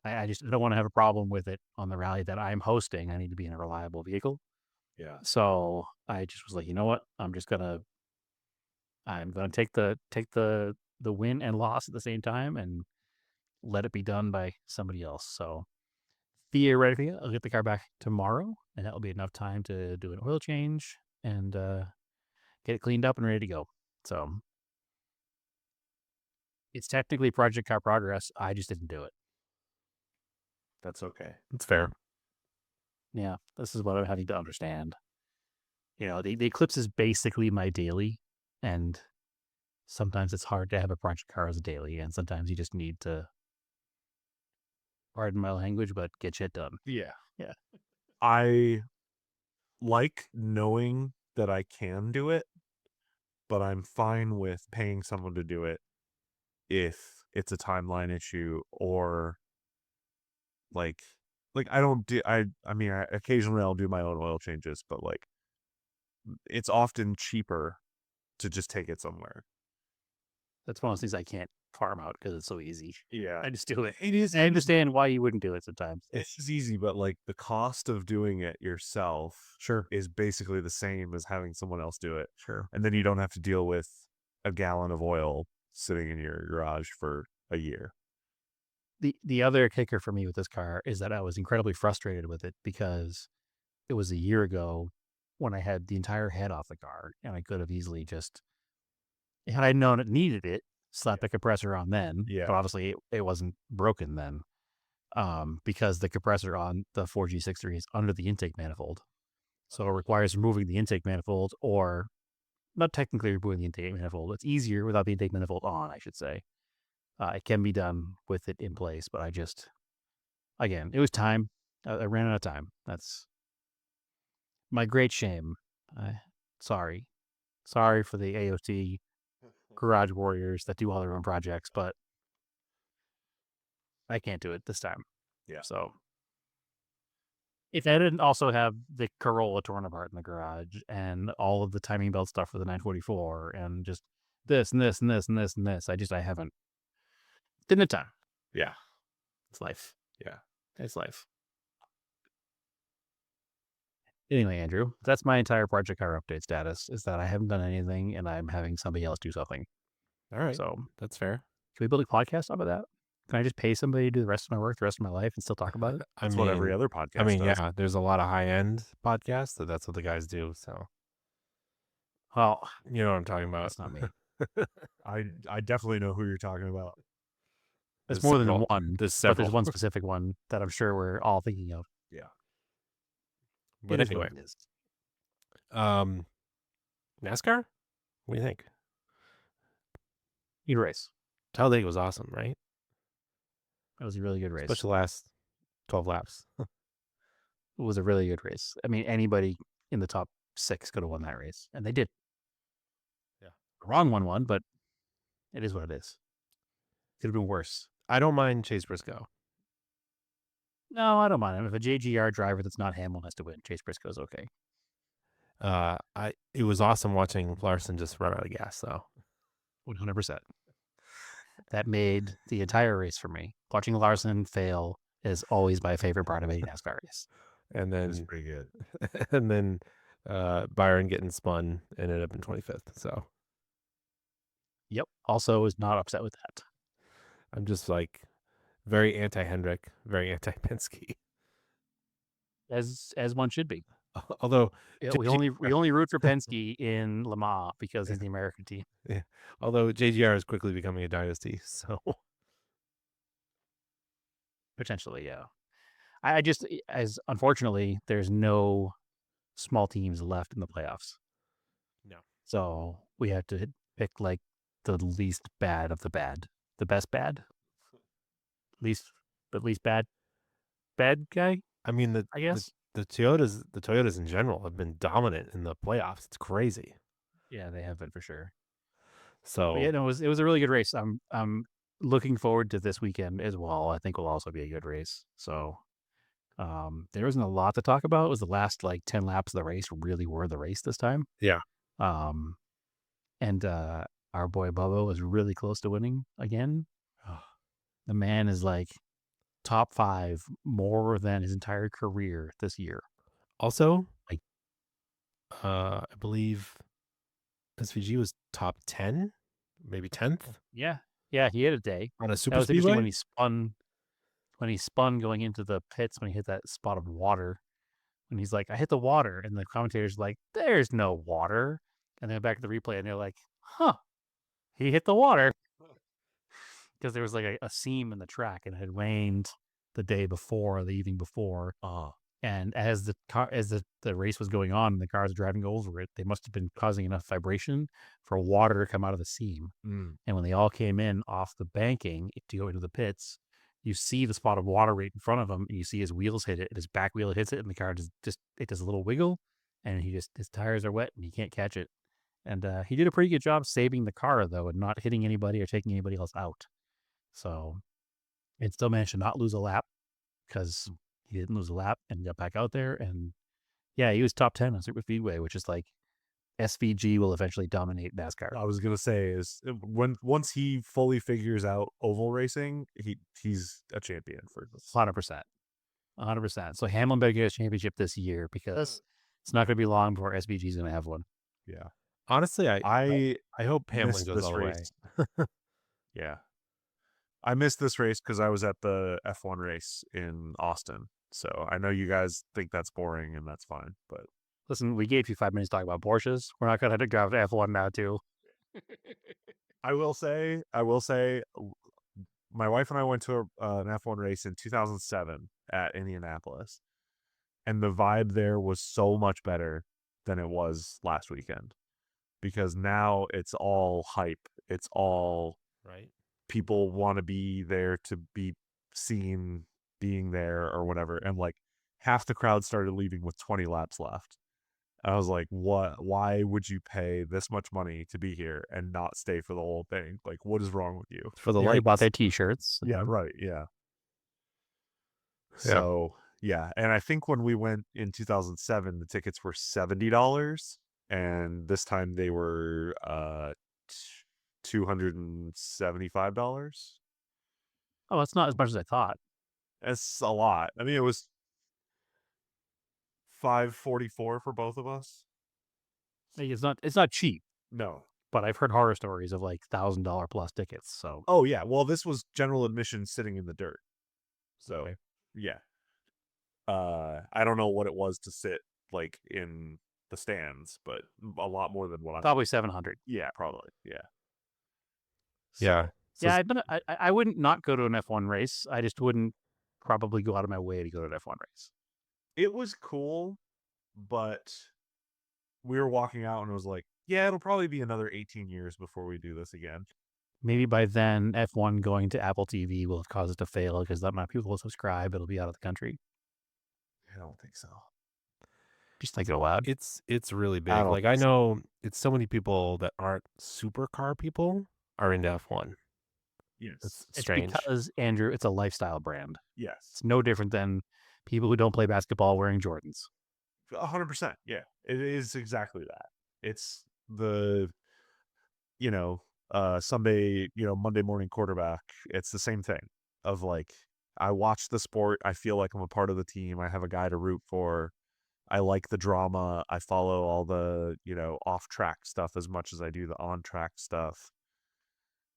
I just don't want to have a problem with it on the rally that I'm hosting. I need to be in a reliable vehicle. Yeah. So I just was like, you know what? I'm gonna take the win and loss at the same time and let it be done by somebody else. So theoretically, I'll get the car back tomorrow, and that'll be enough time to do an oil change and get it cleaned up and ready to go. So it's technically Project Car progress. I just didn't do it. That's okay. It's fair. Yeah, this is what I'm having to understand. The Eclipse is basically my daily, and sometimes it's hard to have a Project Car as a daily, and sometimes you just need to, pardon my language, but get shit done. Yeah. Yeah. I like knowing that I can do it, but I'm fine with paying someone to do it if it's a timeline issue or like I don't do I mean occasionally I'll do my own oil changes, but like it's often cheaper to just take it somewhere. That's one of those things I can't farm out because it's so easy. Yeah. I just do it. It is. I understand why you wouldn't do it sometimes. It's easy, but like the cost of doing it yourself Sure. is basically the same as having someone else do it. Sure. And then you don't have to deal with a gallon of oil sitting in your garage for a year. The other kicker for me with this car is that I was incredibly frustrated with it because it was a year ago when I had the entire head off the car, and I could have easily just, had I known it needed it, slapped the compressor on then. Yeah. But obviously it wasn't broken then, because the compressor on the 4G63 is under the intake manifold. So it requires removing the intake manifold or not technically rebooting the intake manifold. It's easier without the intake manifold on, I should say. It can be done with it in place, but again, it was time. I ran out of time. That's my great shame. Sorry for the AOT garage warriors that do all their own projects, but I can't do it this time. Yeah. So if I didn't also have the Corolla torn apart in the garage and all of the timing belt stuff for the 944 and just this and this and this and this and this, I haven't. Didn't have time. Yeah. It's life. Yeah. It's life. Anyway, Andrew, that's my entire project car update status, is that I haven't done anything and I'm having somebody else do something. All right. So that's fair. can we build a podcast off of that? Can I just pay somebody to do the rest of my work, the rest of my life, and still talk about it? That's what every other podcast I mean, does. yeah, there's a lot of high-end podcasts that's what the guys do. So, Well, you know what I'm talking about. that's not me. I definitely know who you're talking about. There's more than one, There's but several. there's one specific one that I'm sure we're all thinking of. Yeah. But It is what anyway, it is. NASCAR? What do you think? Good race. Talladega was awesome, right? It was a really good race. Especially the last 12 laps. It was a really good race. I mean, anybody in the top 6 could have won that race, and they did. Yeah. The wrong one won, but it is what it is. Could have been worse. I don't mind Chase Briscoe. No, I don't mind him. If a JGR driver that's not Hamilton has to win, Chase Briscoe's okay. It was awesome watching Larson just run out of gas, though. 100%. That made the entire race for me. Watching Larson fail is always my favorite part of a NASCAR race. And It's then pretty good. and then Byron getting spun and ended up in 25th. So Yep. Also was not upset with that. I'm just like very anti-Hendrick, very anti-Penske. As one should be. Although Yeah, we only root for Penske in Le Mans because he's the American team. although JGR is quickly becoming a dynasty, so Potentially, yeah. I just, as unfortunately, there's no small teams left in the playoffs. No. So we have to pick like the least bad of the bad. The best bad? Least bad guy? I mean I guess. the Toyotas in general have been dominant in the playoffs. It's crazy. Yeah, they have been for sure. So But yeah, no, it was a really good race. I'm looking forward to this weekend as well. I think will also be a good race. So there wasn't a lot to talk about. It was the last like 10 laps of the race really were the race this time. Yeah. And our boy Bubba was really close to winning again. The man is like top 5 more than his entire career this year. Also, Like- I believe SVG was top 10, maybe 10th Yeah, he had a day. on a That super was interesting speedway. when he spun going into the pits when he hit that spot of water. And he's like, I hit the water. And the commentator's like, there's no water. And then back to the replay and they're like, huh, he hit the water. Because there was like a seam in the track and it had rained the day before, the evening before. And as the race was going on and the cars were driving over it, they must have been causing enough vibration for water to come out of the seam. And when they all came in off the banking to go into the pits, you see the spot of water right in front of him, and you see his wheels hit it, and his back wheel hits it, and the car just it does a little wiggle, and his tires are wet, and he can't catch it. And he did a pretty good job saving the car though, and not hitting anybody or taking anybody else out. So it still managed to not lose a lap because he didn't lose a lap and got back out there. And yeah, he was top 10 on Super Speedway, which is like SVG will eventually dominate NASCAR. I was gonna say is once he fully figures out oval racing, he's a champion for this. 100%. So Hamlin better get a championship this year because it's not going to be long before SVG is going to have one. Yeah. Honestly, I hope Hamlin missed goes this all the way. race. Yeah. I missed this race because I was at the F1 race in Austin. So I know you guys think that's boring, and that's fine. But Listen, we gave you 5 minutes to talk about Porsches. We're not going to go to F1 now, too. I will say, my wife and I went to an F1 race in 2007 at Indianapolis, and the vibe there was so much better than it was last weekend. because now it's all hype. It's all Right. people want to be there to be seen being there or whatever. And like half the crowd started leaving with 20 laps left. I was like, what? Why would you pay this much money to be here and not stay for the whole thing? Like, what is wrong with you? For the They already bought lights. their T-shirts. Yeah, right. Yeah. Yeah. So, yeah. And I think when we went in 2007, the tickets were $70. And this time they were $275. Oh, it's not as much as I thought. It's a lot. I mean, it was $544 for both of us. Like, it's not cheap, No. but I've heard horror stories of like $1,000 plus tickets. So Oh yeah. Well, this was general admission sitting in the dirt. So Okay. yeah. I don't know what it was to sit like in the stands, but a lot more than what I probably 700. Yeah, probably. Yeah. Yeah. So Yeah, I wouldn't not go to an F1 race. I just wouldn't probably go out of my way to go to an F1 race. It was cool, but we were walking out and it was like, yeah, it'll probably be another 18 years before we do this again. Maybe by then, F1 going to Apple TV will have caused it to fail because not enough people will subscribe. It'll be out of the country. I don't think so. Just think it aloud. it's really big. don't Like I think so. know it's so many people that aren't supercar people are into F1. Yes. It's It's strange. because, Andrew, it's a lifestyle brand. Yes. It's no different than people who don't play basketball wearing Jordans. 100%. Yeah. It is exactly that. It's the, Sunday, Monday morning quarterback. It's the same thing of like, I watch the sport. I feel like I'm a part of the team. I have a guy to root for. I like the drama. I follow all the, off track stuff as much as I do the on track stuff.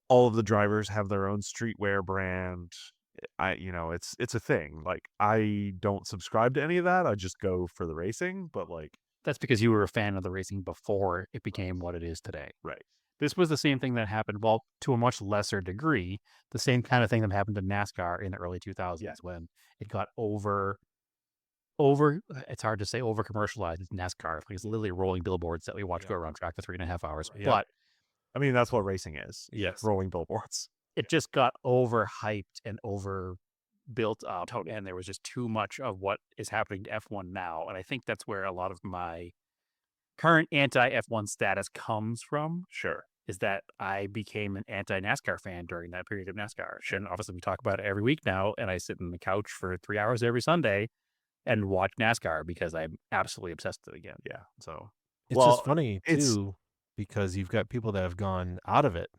All of the drivers have their own streetwear brand. It's a thing. Like, I don't subscribe to any of that. I just go for the racing, but like, That's because you were a fan of the racing before it became what it is today. right. This was the same thing that happened, well, to a much lesser degree, the same kind of thing that happened to NASCAR in the early 2000s when it got it's hard to say over commercialized. It's NASCAR. Like, it's literally rolling billboards that we watch go around track for 3.5 hours. Yeah. But I mean, that's what racing is. Yes. Rolling billboards. it just got overhyped and over built up, and there was just too much of what is happening to F1 now. And I think that's where a lot of my current anti-F1 status comes from. Sure. Is that I became an anti-NASCAR fan during that period of NASCAR. And obviously we talk about it every week now, and I sit on the couch for 3 hours every Sunday and watch NASCAR because I'm absolutely obsessed with it again. Yeah. So It's Well, just funny too because you've got people that have gone out of it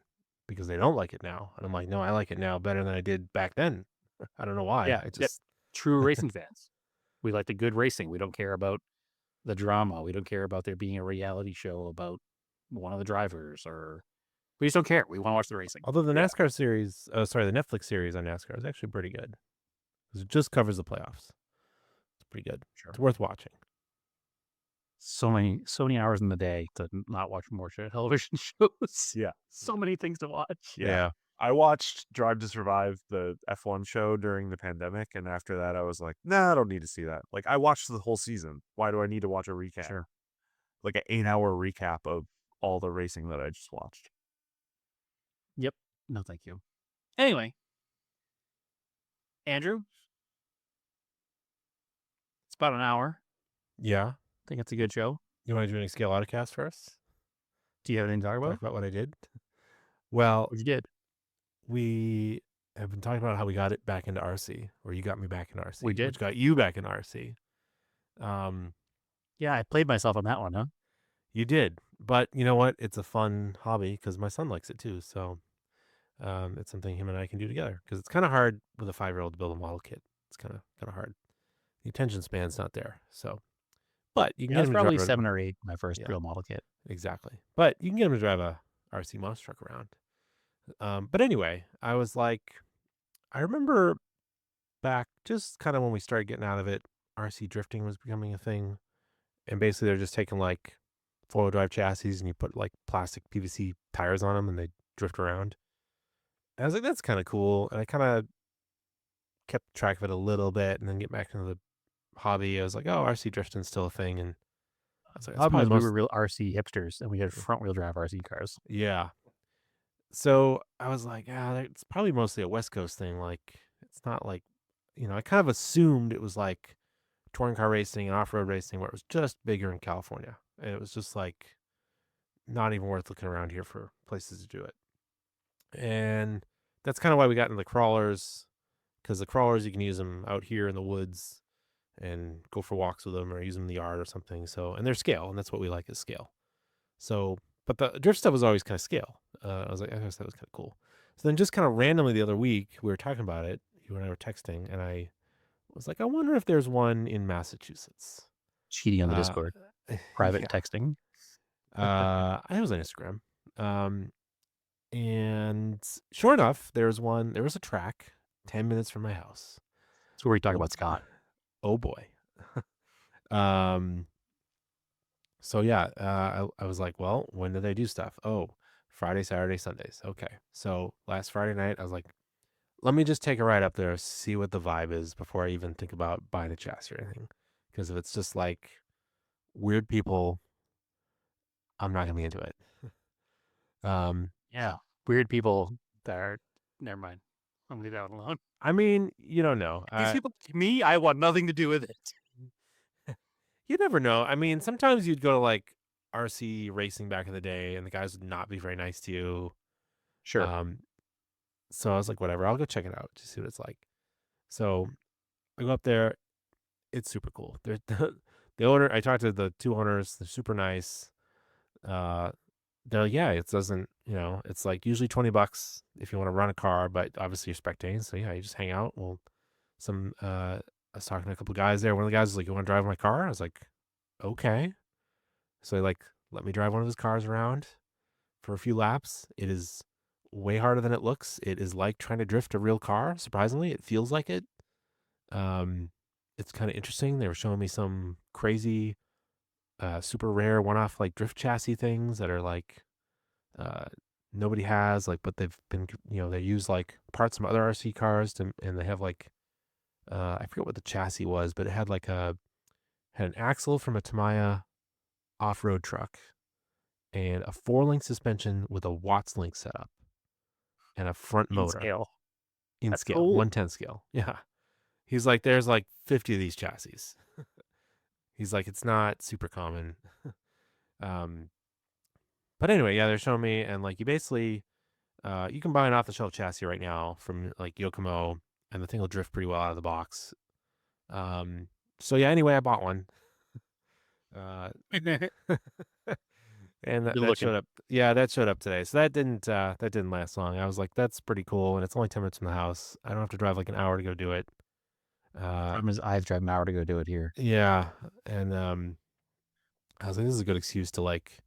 because they don't like it now, and I'm like, no, I like it now better than I did back then. I don't know why. yeah, I just true racing fans. We like the good racing. We don't care about the drama. We don't care about there being a reality show about one of the drivers, or we just don't care. We want to watch the racing. although the NASCAR series, the Netflix series on NASCAR is actually pretty good. 'Cause it just covers the playoffs. It's pretty good. Sure. It's worth watching. So many hours in the day to not watch more television shows. Yeah. So many things to watch. Yeah. I watched Drive to Survive, the F1 show, during the pandemic, and after that I was like, nah, I don't need to see that. Like, I watched the whole season. Why do I need to watch a recap? Sure. Like an 8-hour recap of all the racing that I just watched. Yep. No, thank you. Anyway, Andrew, it's about an hour. Yeah. I think it's a good show. You want to do any scale autocast first? Do you have anything to talk Talk about? about what I did. Well, What you did? we have been talking about how we got it back into RC, or you got me back in RC. We did. Which got you back in RC. Yeah, I played myself on that one, huh? You did, but you know what? It's a fun hobby because my son likes it too. So it's something him and I can do together because it's kind of hard with a 5-year-old to build a model kit. It's kind of hard. The attention span's not there. So, but you can Yeah, get it's him to probably drive 7 or 8, my first Yeah. real model kit. Exactly. But you can get him to drive a RC monster truck around. But anyway, I was like, I remember back just kind of when we started getting out of it, RC drifting was becoming a thing. And basically they're just taking like 4-wheel drive chassis and you put like plastic PVC tires on them and they drift around. And I was like, that's kind of cool. And I kind of kept track of it a little bit and then get back into the hobby. I was like, oh, RC drifting's still a thing. And I was like, that's Problem is probably we were most. real RC hipsters, and we had front wheel drive RC cars. Yeah. So I was like, yeah, it's probably mostly a West Coast thing. Like, it's not like, I kind of assumed it was like touring car racing and off road racing where it was just bigger in California. And it was just like not even worth looking around here for places to do it. And that's kind of why we got into the crawlers, because the crawlers, you can use them out here in the woods and go for walks with them or use them in the yard or something. So, and they're scale, and that's what we like is scale. So, but the drift stuff was always kind of scale. I was like, I guess that was kind of cool. So then just kind of randomly the other week, we were talking about it. You and I were texting, and I was like, I wonder if there's one in Massachusetts. Cheating on the Discord. Private yeah. texting. I was on Instagram. And sure enough, there was a track 10 minutes from my house. That's where we talk about Scott. Oh boy. So yeah, I was like, well, when do they do stuff? Oh, Friday, Saturday, Sundays. Okay. So last Friday night, I was like, let me just take a ride up there, see what the vibe is before I even think about buying a chassis or anything. Because if it's just like weird people, I'm not gonna be into it. Yeah. Weird people that are. Never mind. I'm gonna leave that one alone. I mean, you don't know. These people, me, I want nothing to do with it. You never know. I mean, sometimes you'd go to like RC racing back in the day, and the guys would not be very nice to you. Sure. So I was like, whatever, I'll go check it out, just see what it's like. So I go up there. It's super cool. They're the owner. I talked to the two owners. They're super nice. They're like, yeah, it doesn't, it's like usually $20 if you want to run a car, but obviously you're spectating. So yeah, you just hang out. Well, I was talking to a couple of guys there. One of the guys was like, you want to drive my car? I was like, okay. So they let me drive one of his cars around for a few laps. It is way harder than it looks. It is like trying to drift a real car. Surprisingly, it feels like it. It's kind of interesting. They were showing me some crazy, super rare one-off like drift chassis things that are like nobody has, like, but they've been, they use like parts from other RC cars and they have like I forget what the chassis was, but it had like had an axle from a Tamiya off-road truck and a 4-link suspension with a Watts link setup and a front motor Scale. in That's scale, cool. 1/10 scale. Yeah. He's like, there's like 50 of these chassis. He's like, it's not super common. But anyway, yeah, they're showing me, and like, you basically, you can buy an off-the-shelf chassis right now from like Yokomo, and the thing will drift pretty well out of the box. So yeah, anyway, I bought one. And that showed up. Yeah, that showed up today. So that didn't last long. I was like, that's pretty cool, and it's only 10 minutes from the house. I don't have to drive like an hour to go do it. Problem is, I have to drive an hour to go do it here. Yeah, and I was like, this is a good excuse to like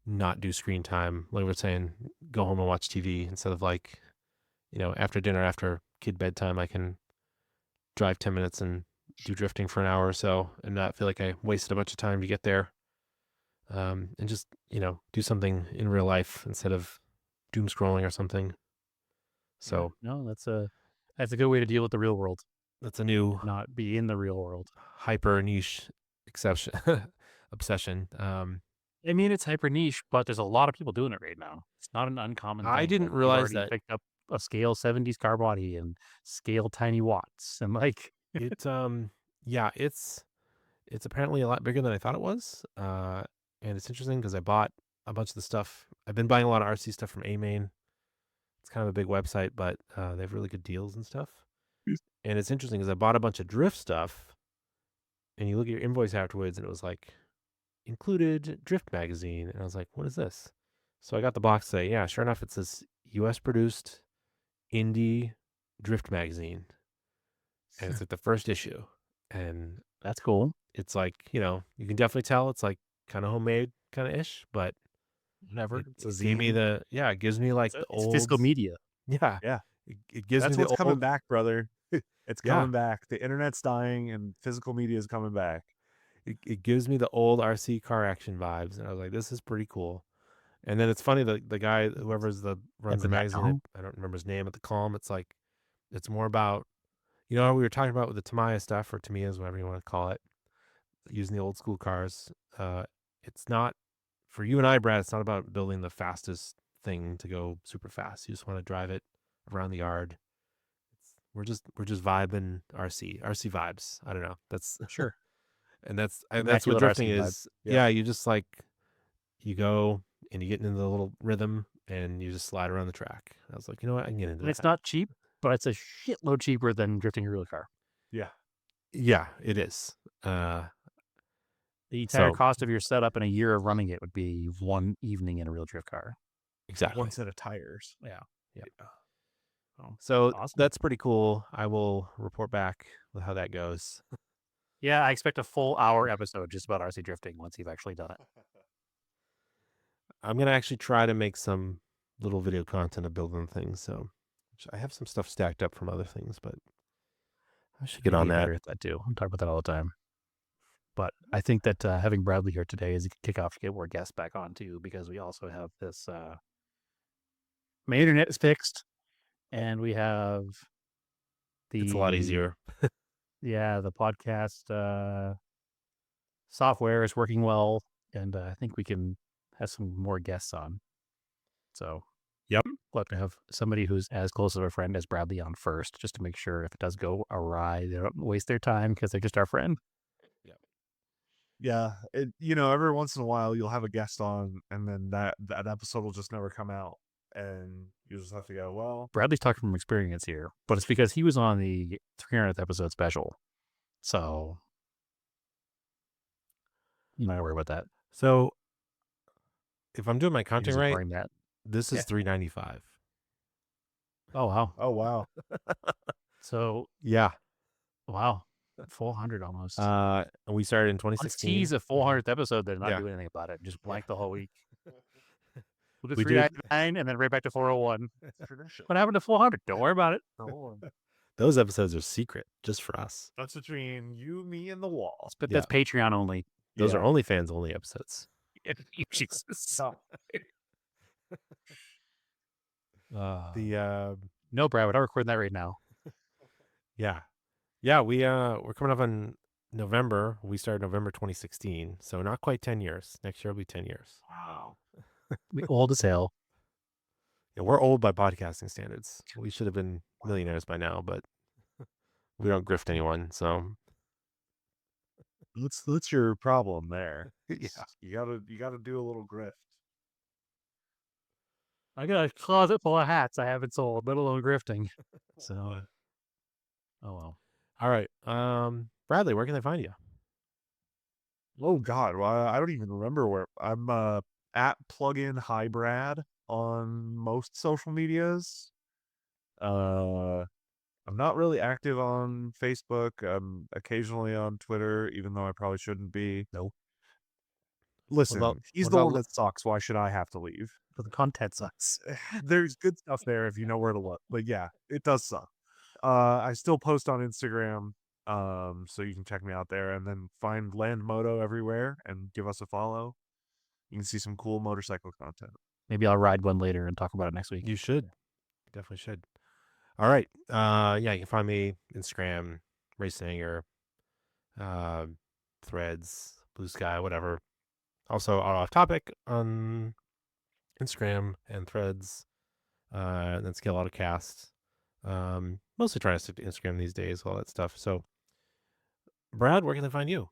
not do screen time. Like we're saying, go home and watch TV instead of like, after dinner, after kid bedtime, I can drive 10 minutes and do drifting for an hour or so and not feel like I wasted a bunch of time to get there. And just, do something in real life instead of doom scrolling or something. So no, that's a good way to deal with the real world. that's a new Not be in the real world. hyper niche obsession. I mean, it's hyper niche, but there's a lot of people doing it right now. It's not an uncommon thing. I didn't Like, realize you've already that. picked up a scale 70s car body and scale tiny watts and like It yeah, it's apparently a lot bigger than I thought it was. And it's interesting because I bought a bunch of the stuff. I've been buying a lot of RC stuff from A-Main. It's kind of a big website, but they have really good deals and stuff. And it's interesting because I bought a bunch of drift stuff, and you look at your invoice afterwards, and it was like included drift magazine, and I was like, what is this? So I got the box today. Yeah, sure enough, it's this U.S. produced indie drift magazine, and it's like the first issue, and that's cool. it's like, you can definitely tell it's like kind of homemade kind of ish, but Whatever. it It's a gave me zine. it gives me like the It's old physical media. Yeah, Yeah. it gives That's me the what's coming old back, brother. It's Yeah. coming back. The internet's dying and physical media is coming back. it gives me the old RC car action vibes, and I was like, this is pretty cool. And then it's funny, the guy, whoever's runs the magazine, I don't remember his name at the column. It's like, it's more about, we were talking about with the Tamiya stuff, or Tamiya's, whatever you want to call it, using the old school cars. it's not for you and I, Brad. It's not about building the fastest thing to go super fast. You just want to drive it around the yard. We're just vibing RC vibes. I don't know. That's Sure. and that's what Immaculate drifting RC vibe. is. Yeah, you just like you go and you get into the little rhythm and you just slide around the track. I was like, you know what, I can get into And that. it's not cheap, but it's a shitload cheaper than drifting a real car. Yeah. Yeah, it is. The entire So- cost of your setup and a year of running it would be one evening in a real drift car. Exactly. One set of tires. Yeah. Oh, So awesome. that's pretty cool. I will report back with how that goes. Yeah, I expect a full hour episode just about RC drifting once you've actually done it. I'm gonna actually try to make some little video content of building things. So I have some stuff stacked up from other things, but I should get on that. Better at that too. I talk about that all the time. But I think that having Bradley here today is a kickoff to get more guests back on too, because we also have this. My internet is fixed, and we have It's a lot easier. Yeah, the podcast software is working well, and I think we can have some more guests on. So, Yep. we'll have to have somebody who's as close of a friend as Bradley on first, just to make sure if it does go awry, they don't waste their time because they're just our friend. Yeah. Every once in a while you'll have a guest on, and then that episode will just never come out, and you just have to go, well, Bradley's talking from experience here, but it's because he was on the 300th episode special. So, you might worry about that. So if I'm doing my He counting was right, ignoring that. this is Yeah. 395. Oh, wow. oh wow. So, Yeah. wow. 400 almost. And we started in Let's 2016. tease a 400th episode, then not Yeah. do anything about it. Just blank the whole week. We'll do We did. 399 and then right back to 401. Tradition. What happened to 400? Don't worry about it. Those episodes are secret just for us. That's between you, me, and the wall. But that's Patreon only. Those Yeah. are OnlyFans only episodes. Jesus. The No, Brad, we're not recording that right now. yeah, we're coming up on November. We started November 2016, so not quite 10 years. Next year will be 10 years. Wow. We old as hell. Yeah, we're old by podcasting standards. We should have been millionaires by now, but we don't grift anyone. So That's your problem there. yeah, You gotta do a little grift. I got a closet full of hats I haven't sold, let alone grifting. So, oh well. all right. Bradley, where can they find you? Oh God, well, I don't even remember where I'm. At plugin hi Brad on most social medias. I'm not really active on Facebook. I'm occasionally on Twitter, even though I probably shouldn't be. No. Listen, about- he's what the about one that sucks. Why should I have to leave? But the content sucks. There's good stuff there if you know where to look. But yeah, it does suck. I still post on Instagram, so you can check me out there, and then find Land Moto everywhere and give us a follow. You can see some cool motorcycle content. Maybe I'll ride one later and talk about it next week. You should. You definitely should. All right. Yeah, you can find me Instagram, Racing Anger, Threads, Blue Sky, whatever. Also, Off Topic on Instagram and Threads. And then Scale Autocast. Mostly trying to stick to Instagram these days, all that stuff. So, Brad, where can they find you?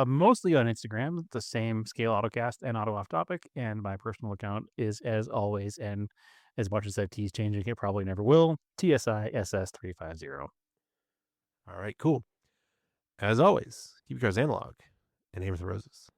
Mostly on Instagram, the same Scale Autocast and Auto Off Topic, and my personal account is, as always, and as much as that T's changing, it probably never will, TSISS350. All right, cool. As always, keep your cars analog and aim for the roses.